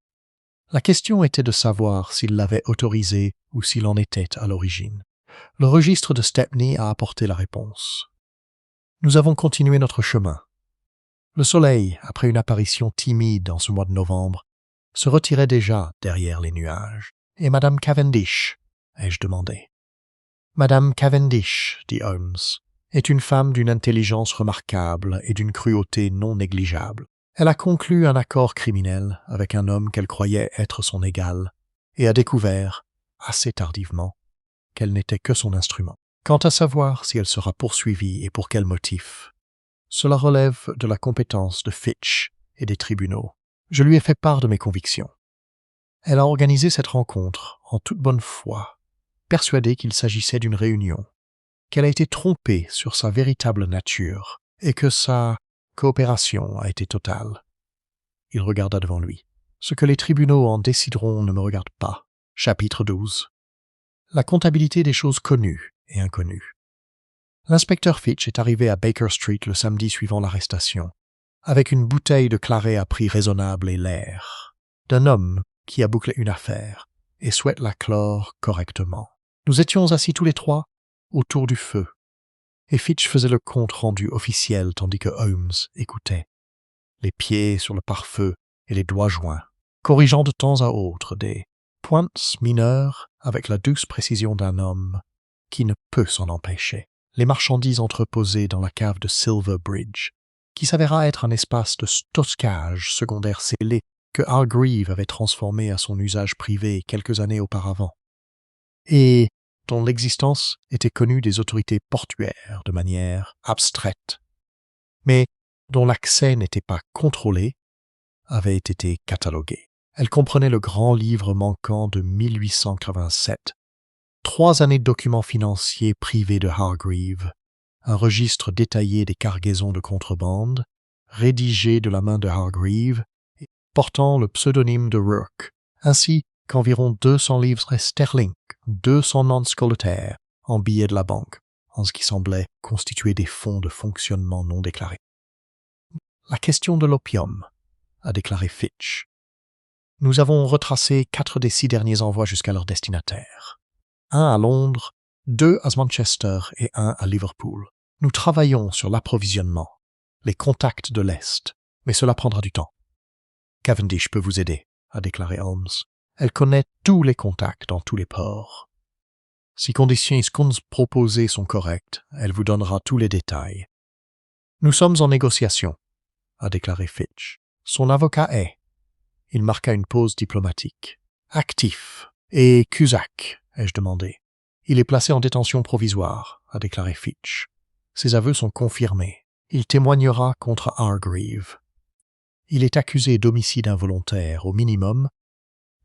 La question était de savoir s'il l'avait autorisé ou s'il en était à l'origine. Le registre de Stepney a apporté la réponse. Nous avons continué notre chemin. Le soleil, après une apparition timide en ce mois de novembre, se retirait déjà derrière les nuages. « Et Madame Cavendish ?» ai-je demandé. « Madame Cavendish, » dit Holmes, « est une femme d'une intelligence remarquable et d'une cruauté non négligeable. Elle a conclu un accord criminel avec un homme qu'elle croyait être son égal et a découvert, assez tardivement, qu'elle n'était que son instrument. Quant à savoir si elle sera poursuivie et pour quel motif, cela relève de la compétence de Fitch et des tribunaux. Je lui ai fait part de mes convictions. Elle a organisé cette rencontre en toute bonne foi, persuadée qu'il s'agissait d'une réunion, qu'elle a été trompée sur sa véritable nature et que sa coopération a été totale. Il regarda devant lui. Ce que les tribunaux en décideront ne me regarde pas. Chapitre 12. La comptabilité des choses connues et inconnues. L'inspecteur Fitch est arrivé à Baker Street le samedi suivant l'arrestation, avec une bouteille de claret à prix raisonnable et l'air d'un homme qui a bouclé une affaire et souhaite la clore correctement. Nous étions assis tous les trois autour du feu, et Fitch faisait le compte rendu officiel tandis que Holmes écoutait, les pieds sur le pare-feu et les doigts joints, corrigeant de temps à autre des pointes mineures avec la douce précision d'un homme qui ne peut s'en empêcher. Les marchandises entreposées dans la cave de Silverbridge, qui s'avéra être un espace de stockage secondaire scellé que Hargreaves avait transformé à son usage privé quelques années auparavant, et dont l'existence était connue des autorités portuaires de manière abstraite, mais dont l'accès n'était pas contrôlé, avait été catalogué. Elle comprenait le grand livre manquant de 1887, 3 années de documents financiers privés de Hargreaves, un registre détaillé des cargaisons de contrebande, rédigé de la main de Hargreaves, et portant le pseudonyme de Rourke, ainsi qu'environ 200 livres sterling, 200 nonces scoletaires en billets de la banque, en ce qui semblait constituer des fonds de fonctionnement non déclarés. La question de l'opium, a déclaré Fitch. Nous avons retracé 4 des 6 derniers envois jusqu'à leur destinataire. 1 à Londres, 2 à Manchester et 1 à Liverpool. Nous travaillons sur l'approvisionnement, les contacts de l'Est, mais cela prendra du temps. Cavendish peut vous aider, a déclaré Holmes. Elle connaît tous les contacts dans tous les ports. Si conditions proposées sont correctes, elle vous donnera tous les détails. Nous sommes en négociation, a déclaré Fitch. Son avocat est. Il marqua une pause diplomatique. Actif. Et Cusack, ai-je demandé. Il est placé en détention provisoire, a déclaré Fitch. Ses aveux sont confirmés. Il témoignera contre Hargreaves. Il est accusé d'homicide involontaire au minimum,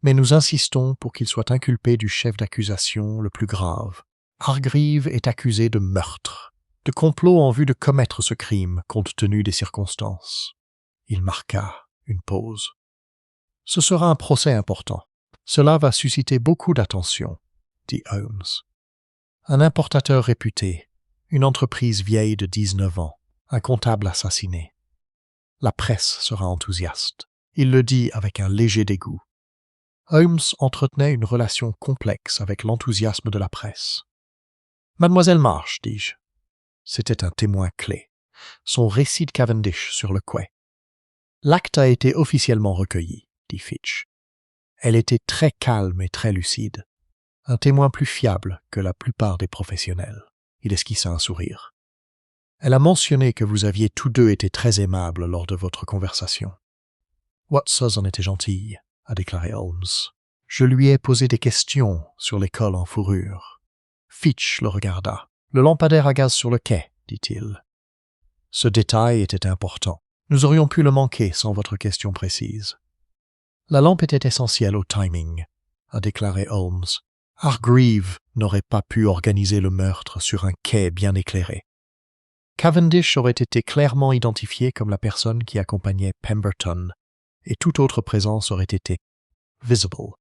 mais nous insistons pour qu'il soit inculpé du chef d'accusation le plus grave. Hargreaves est accusé de meurtre, de complot en vue de commettre ce crime compte tenu des circonstances. Il marqua une pause. Ce sera un procès important. Cela va susciter beaucoup d'attention, dit Holmes. Un importateur réputé, une entreprise vieille de 19 ans, un comptable assassiné. La presse sera enthousiaste. Il le dit avec un léger dégoût. Holmes entretenait une relation complexe avec l'enthousiasme de la presse. « Mademoiselle Marsh, dis-je. » C'était un témoin clé. son récit de Cavendish sur le quai. « L'acte a été officiellement recueilli, » dit Fitch. Elle était très calme et très lucide, un témoin plus fiable que la plupart des professionnels. Il esquissa un sourire. Elle a mentionné que vous aviez tous deux été très aimables lors de votre conversation. Watson en était gentille, a déclaré Holmes. Je lui ai posé des questions sur l'école en fourrure. Fitch le regarda. Le lampadaire à gaz sur le quai, dit-il. Ce détail était important. Nous aurions pu le manquer sans votre question précise. La lampe était essentielle au timing, a déclaré Holmes. Hargreaves n'aurait pas pu organiser le meurtre sur un quai bien éclairé. Cavendish aurait été clairement identifié comme la personne qui accompagnait Pemberton, et toute autre présence aurait été visible.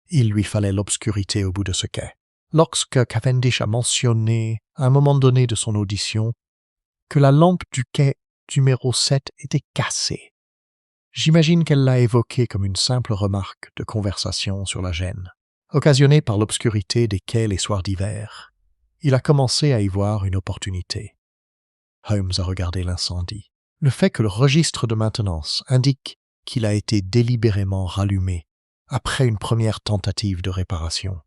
Il lui fallait l'obscurité au bout de ce quai. Lorsque Cavendish a mentionné, à un moment donné de son audition, que la lampe du quai numéro 7 était cassée, j'imagine qu'elle l'a évoqué comme une simple remarque de conversation sur la gêne, occasionnée par l'obscurité des quais les soirs d'hiver. Il a commencé à y voir une opportunité. Holmes a regardé l'incendie. Le fait que le registre de maintenance indique qu'il a été délibérément rallumé après une première tentative de réparation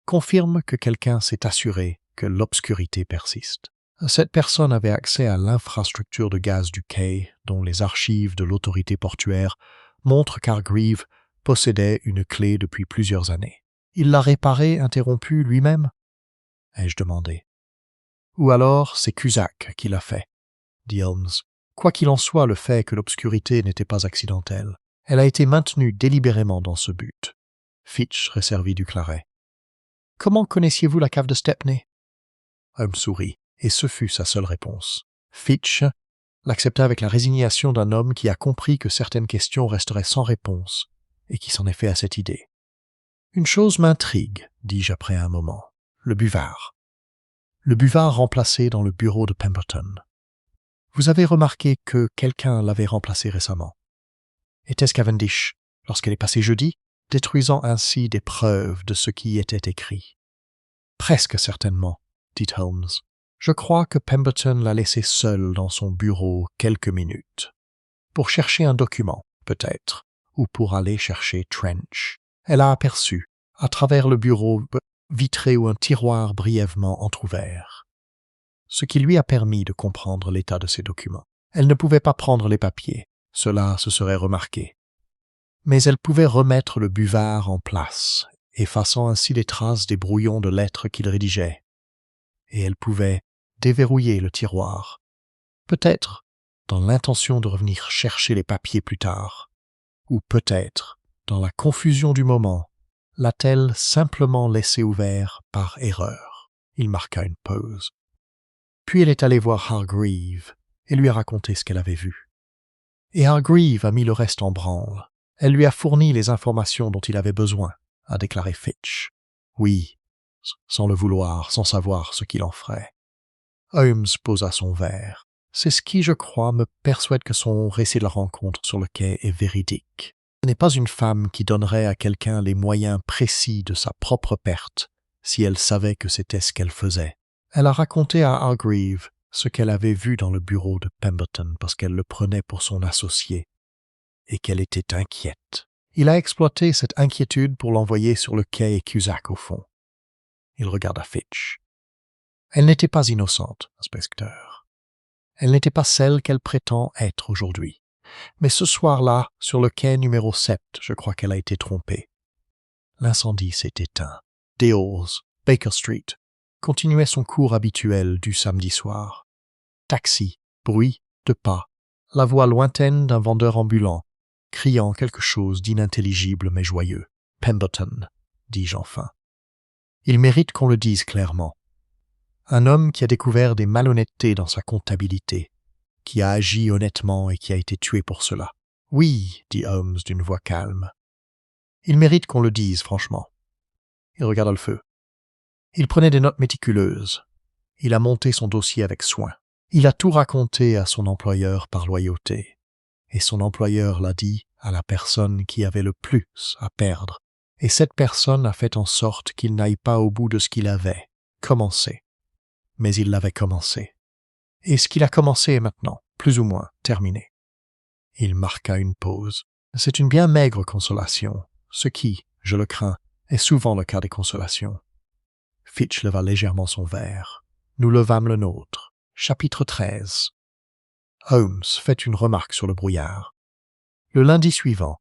confirme que quelqu'un s'est assuré que l'obscurité persiste. Cette personne avait accès à l'infrastructure de gaz du quai dont les archives de l'autorité portuaire montrent qu'Hargreaves possédait une clé depuis plusieurs années. Il l'a réparée, interrompue lui-même? Ai-je demandé. Ou alors c'est Cusack qui l'a fait, dit Holmes. Quoi qu'il en soit, le fait que l'obscurité n'était pas accidentelle, elle a été maintenue délibérément dans ce but. Fitch resservit du claret. Comment connaissiez-vous la cave de Stepney? Holmes sourit, et ce fut sa seule réponse. Fitch l'accepta avec la résignation d'un homme qui a compris que certaines questions resteraient sans réponse et qui s'en est fait à cette idée. Une chose m'intrigue, dis-je après un moment. Le buvard. Le buvard remplacé dans le bureau de Pemberton. Vous avez remarqué que quelqu'un l'avait remplacé récemment. Était-ce Cavendish, lorsqu'elle est passée jeudi, détruisant ainsi des preuves de ce qui y était écrit? Presque certainement, dit Holmes. Je crois que Pemberton l'a laissé seul dans son bureau quelques minutes. Pour chercher un document, peut-être, ou pour aller chercher Trench. Elle a aperçu, à travers le bureau vitré ou un tiroir brièvement entr'ouvert, ce qui lui a permis de comprendre l'état de ses documents. Elle ne pouvait pas prendre les papiers, cela se serait remarqué. Mais elle pouvait remettre le buvard en place, effaçant ainsi les traces des brouillons de lettres qu'il rédigeait. Et elle pouvait déverrouiller le tiroir, peut-être dans l'intention de revenir chercher les papiers plus tard, ou peut-être, dans la confusion du moment, l'a-t-elle simplement laissé ouvert par erreur. Il marqua une pause. Puis elle est allée voir Hargreaves et lui a raconté ce qu'elle avait vu. Et Hargreaves a mis le reste en branle. Elle lui a fourni les informations dont il avait besoin, a déclaré Fitch. Oui, sans le vouloir, sans savoir ce qu'il en ferait. Holmes posa son verre. C'est ce qui, je crois, me persuade que son récit de la rencontre sur le quai est véridique. Ce n'est pas une femme qui donnerait à quelqu'un les moyens précis de sa propre perte si elle savait que c'était ce qu'elle faisait. Elle a raconté à Hargreaves ce qu'elle avait vu dans le bureau de Pemberton parce qu'elle le prenait pour son associé et qu'elle était inquiète. Il a exploité cette inquiétude pour l'envoyer sur le quai et Cusack au fond. Il regarda Fitch. Elle n'était pas innocente, inspecteur. Elle n'était pas celle qu'elle prétend être aujourd'hui. Mais ce soir-là, sur le quai numéro 7, je crois qu'elle a été trompée. L'incendie s'est éteint. Dales, Baker Street, continuait son cours habituel du samedi soir. Taxi, bruit de pas, la voix lointaine d'un vendeur ambulant, criant quelque chose d'inintelligible mais joyeux. Pemberton, dis-je enfin. Il mérite qu'on le dise clairement. Un homme qui a découvert des malhonnêtetés dans sa comptabilité, qui a agi honnêtement et qui a été tué pour cela. Oui, dit Holmes d'une voix calme. Il mérite qu'on le dise, franchement. Il regarda le feu. Il prenait des notes méticuleuses. Il a monté son dossier avec soin. Il a tout raconté à son employeur par loyauté. Et son employeur l'a dit à la personne qui avait le plus à perdre. Et cette personne a fait en sorte qu'il n'aille pas au bout de ce qu'il avait commencé. Mais il l'avait commencé. et ce qu'il a commencé est maintenant, plus ou moins, terminé. Il marqua une pause. C'est une bien maigre consolation, ce qui, je le crains, est souvent le cas des consolations. Fitch leva légèrement son verre. Nous levâmes le nôtre. Chapitre 13. Holmes fait une remarque sur le brouillard. Le lundi suivant,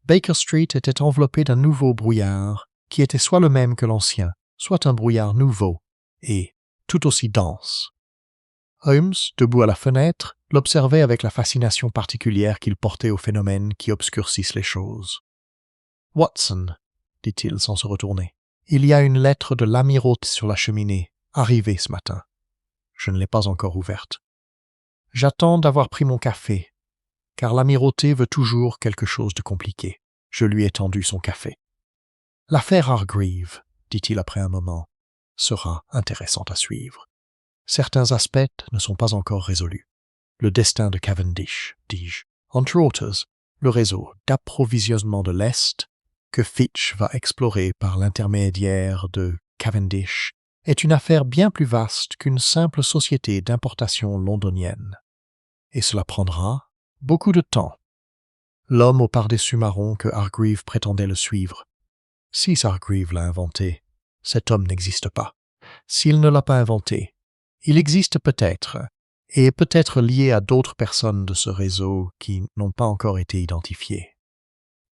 Baker Street était enveloppé d'un nouveau brouillard qui était soit le même que l'ancien, soit un brouillard nouveau et tout aussi dense. Holmes, debout à la fenêtre, l'observait avec la fascination particulière qu'il portait aux phénomènes qui obscurcissent les choses. « Watson, dit-il sans se retourner, il y a une lettre de l'Amirauté sur la cheminée, arrivée ce matin. Je ne l'ai pas encore ouverte. J'attends d'avoir pris mon café, car l'Amirauté veut toujours quelque chose de compliqué. Je lui ai tendu son café. L'affaire Hargreaves, dit-il après un moment, sera intéressante à suivre. Certains aspects ne sont pas encore résolus. Le destin de Cavendish, dis-je. Entre autres, le réseau d'approvisionnement de l'Est, que Fitch va explorer par l'intermédiaire de Cavendish, est une affaire bien plus vaste qu'une simple société d'importation londonienne. Et cela prendra beaucoup de temps. L'homme au pardessus marron que Hargreaves prétendait le suivre. Si Hargreaves l'a inventé, cet homme n'existe pas. S'il ne l'a pas inventé, il existe peut-être, et est peut-être lié à d'autres personnes de ce réseau qui n'ont pas encore été identifiées.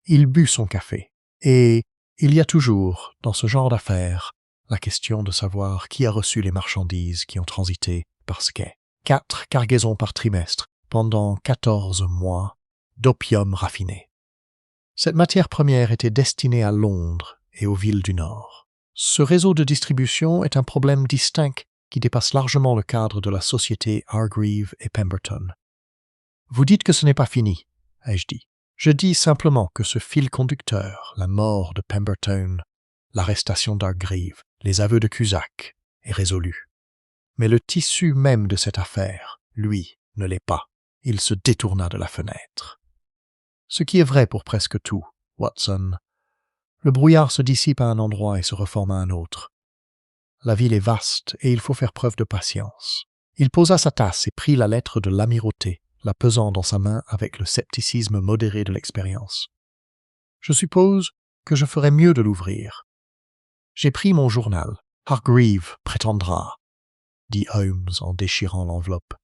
Il but son café, et il y a toujours, dans ce genre d'affaires, la question de savoir qui a reçu les marchandises qui ont transité par ce quai. 4 cargaisons par trimestre, pendant 14 mois, d'opium raffiné. Cette matière première était destinée à Londres et aux villes du Nord. Ce réseau de distribution est un problème distinct qui dépasse largement le cadre de la société Hargreaves et Pemberton. Vous dites que ce n'est pas fini, ai-je dit. Je dis simplement que ce fil conducteur, la mort de Pemberton, l'arrestation d'Hargreaves, les aveux de Cusack, est résolu. Mais le tissu même de cette affaire, lui, ne l'est pas. Il se détourna de la fenêtre. Ce qui est vrai pour presque tout, Watson. Le brouillard se dissipe à un endroit et se reforme à un autre. La ville est vaste et il faut faire preuve de patience. Il posa sa tasse et prit la lettre de l'Amirauté, la pesant dans sa main avec le scepticisme modéré de l'expérience. Je suppose que je ferais mieux de l'ouvrir. J'ai pris mon journal. Hargreaves prétendra, dit Holmes en déchirant l'enveloppe,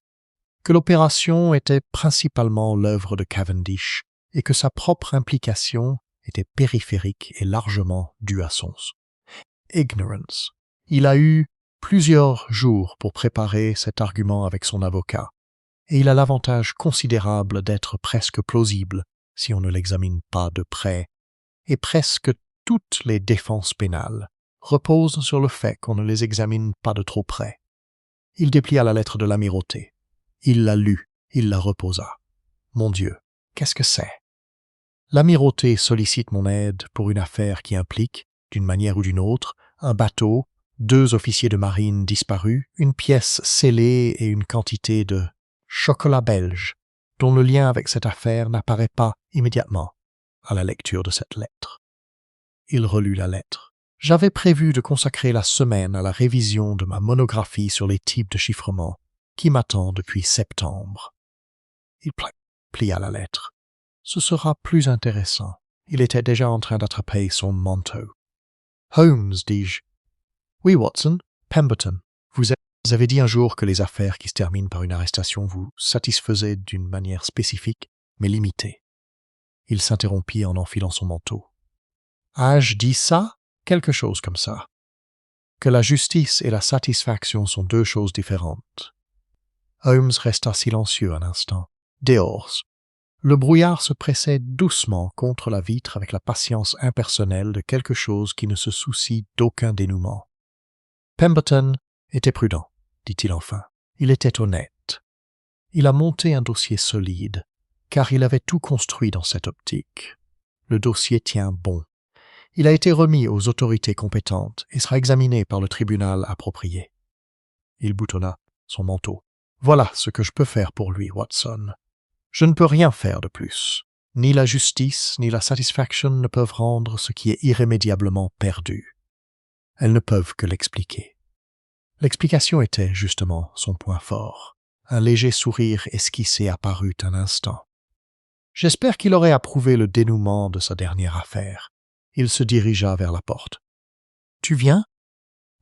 que l'opération était principalement l'œuvre de Cavendish et que sa propre implication était périphérique et largement due à son ignorance. Il a eu plusieurs jours pour préparer cet argument avec son avocat, et il a l'avantage considérable d'être presque plausible si on ne l'examine pas de près, et presque toutes les défenses pénales reposent sur le fait qu'on ne les examine pas de trop près. Il déplia la lettre de l'Amirauté. Il la lut, il la reposa. Mon Dieu, qu'est-ce que c'est? L'Amirauté sollicite mon aide pour une affaire qui implique, d'une manière ou d'une autre, un bateau, 2 officiers de marine disparus, une pièce scellée et une quantité de chocolat belge, dont le lien avec cette affaire n'apparaît pas immédiatement à la lecture de cette lettre. Il relut la lettre. J'avais prévu de consacrer la semaine à la révision de ma monographie sur les types de chiffrement, qui m'attend depuis septembre. Il plia la lettre. Ce sera plus intéressant. Il était déjà en train d'attraper son manteau. Holmes, dis-je. Oui, Watson, Pemberton. Vous avez dit un jour que les affaires qui se terminent par une arrestation vous satisfaisaient d'une manière spécifique, mais limitée. Il s'interrompit en enfilant son manteau. Ai-je dit ça? Quelque chose comme ça. Que la justice et la satisfaction sont 2 choses différentes. Holmes resta silencieux un instant. Dehors, le brouillard se pressait doucement contre la vitre avec la patience impersonnelle de quelque chose qui ne se soucie d'aucun dénouement. Pemberton était prudent, dit-il enfin. Il était honnête. Il a monté un dossier solide, car il avait tout construit dans cette optique. Le dossier tient bon. Il a été remis aux autorités compétentes et sera examiné par le tribunal approprié. Il boutonna son manteau. Voilà ce que je peux faire pour lui, Watson. Je ne peux rien faire de plus. Ni la justice ni la satisfaction ne peuvent rendre ce qui est irrémédiablement perdu. Elles ne peuvent que l'expliquer. L'explication était, justement, son point fort. Un léger sourire esquissé apparut un instant. J'espère qu'il aurait approuvé le dénouement de sa dernière affaire. Il se dirigea vers la porte. « Tu viens »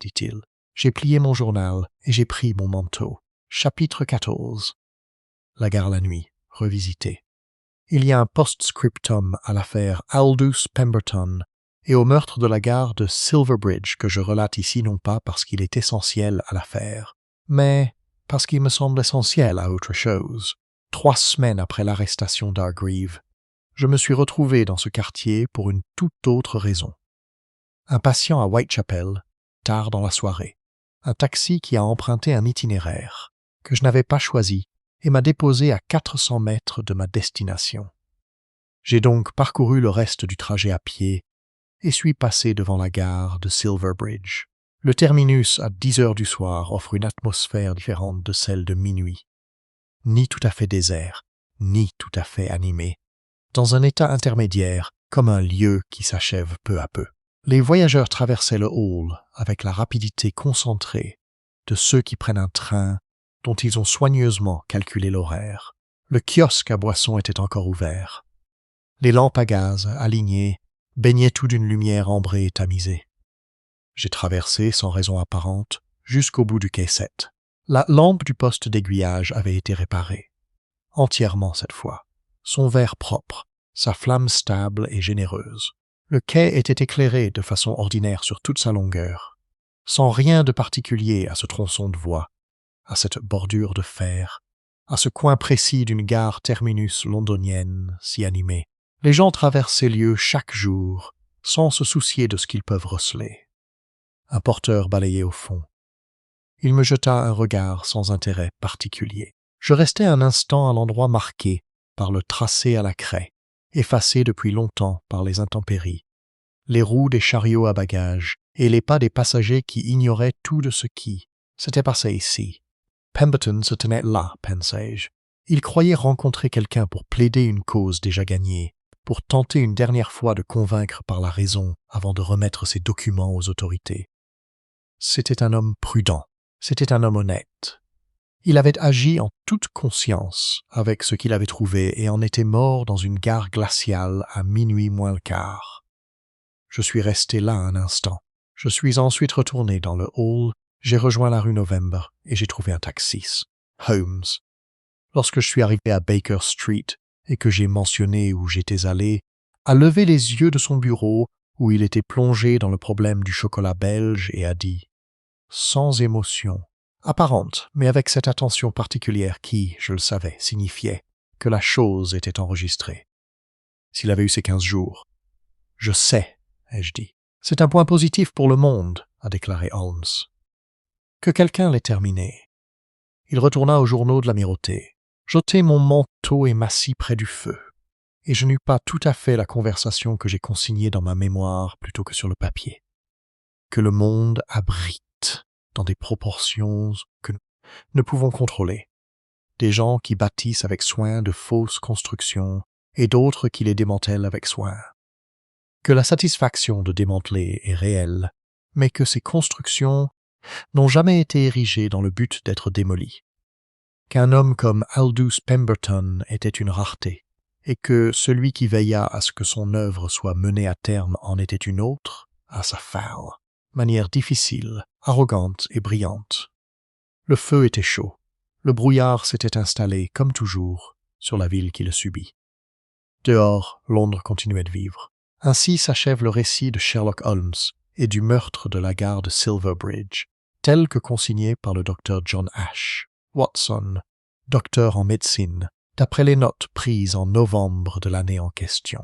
dit-il. J'ai plié mon journal et j'ai pris mon manteau. Chapitre 14. La gare la nuit, revisité. Il y a un post-scriptum à l'affaire Aldous Pemberton et au meurtre de la gare de Silverbridge que je relate ici non pas parce qu'il est essentiel à l'affaire, mais parce qu'il me semble essentiel à autre chose. 3 semaines après l'arrestation d'Hargreave, je me suis retrouvé dans ce quartier pour une toute autre raison. Un patient à Whitechapel, tard dans la soirée. Un taxi qui a emprunté un itinéraire que je n'avais pas choisi et m'a déposé à 400 mètres de ma destination. J'ai donc parcouru le reste du trajet à pied et suis passé devant la gare de Silverbridge. Le terminus à 10 heures du soir offre une atmosphère différente de celle de minuit. Ni tout à fait désert, ni tout à fait animé. Dans un état intermédiaire, comme un lieu qui s'achève peu à peu. Les voyageurs traversaient le hall avec la rapidité concentrée de ceux qui prennent un train dont ils ont soigneusement calculé l'horaire. Le kiosque à boissons était encore ouvert. Les lampes à gaz, alignées, baignaient tout d'une lumière ambrée et tamisée. J'ai traversé, sans raison apparente, jusqu'au bout du quai 7. La lampe du poste d'aiguillage avait été réparée. Entièrement cette fois. Son verre propre, sa flamme stable et généreuse. Le quai était éclairé de façon ordinaire sur toute sa longueur, sans rien de particulier à ce tronçon de voie, à cette bordure de fer, à ce coin précis d'une gare terminus londonienne si animée. Les gens traversent ces lieux chaque jour, sans se soucier de ce qu'ils peuvent receler. Un porteur balayait au fond. Il me jeta un regard sans intérêt particulier. Je restai un instant à l'endroit marqué par le tracé à la craie, effacé depuis longtemps par les intempéries, les roues des chariots à bagages et les pas des passagers qui ignoraient tout de ce qui s'était passé ici. Pemberton se tenait là, pensai-je. Il croyait rencontrer quelqu'un pour plaider une cause déjà gagnée, pour tenter une dernière fois de convaincre par la raison avant de remettre ses documents aux autorités. C'était un homme prudent, c'était un homme honnête. Il avait agi en toute conscience avec ce qu'il avait trouvé et en était mort dans une gare glaciale à minuit moins le quart. Je suis resté là un instant. Je suis ensuite retourné dans le hall, j'ai rejoint la rue November et j'ai trouvé un taxi. Holmes. Lorsque je suis arrivé à Baker Street et que j'ai mentionné où j'étais allé, a levé les yeux de son bureau où il était plongé dans le problème du chocolat belge et a dit, sans émotion, apparente, mais avec cette attention particulière qui, je le savais, signifiait que la chose était enregistrée. S'il avait eu ces 15 jours. Je sais, ai-je dit. C'est un point positif pour le monde, a déclaré Holmes. Que quelqu'un l'ait terminé. Il retourna aux journaux de l'Amirauté. J'ôtai mon manteau et m'assis près du feu, et je n'eus pas tout à fait la conversation que j'ai consignée dans ma mémoire plutôt que sur le papier. Que le monde abrite dans des proportions que nous ne pouvons contrôler. Des gens qui bâtissent avec soin de fausses constructions et d'autres qui les démantèlent avec soin. Que la satisfaction de démanteler est réelle, mais que ces constructions n'ont jamais été érigées dans le but d'être démolies. Qu'un homme comme Aldous Pemberton était une rareté, et que celui qui veilla à ce que son œuvre soit menée à terme en était une autre, à sa folle, manière difficile, arrogante et brillante. Le feu était chaud. Le brouillard s'était installé, comme toujours, sur la ville qui le subit. Dehors, Londres continuait de vivre. Ainsi s'achève le récit de Sherlock Holmes et du meurtre de la gare de Silverbridge, tel que consigné par le docteur John Ash, Watson, docteur en médecine, d'après les notes prises en novembre de l'année en question.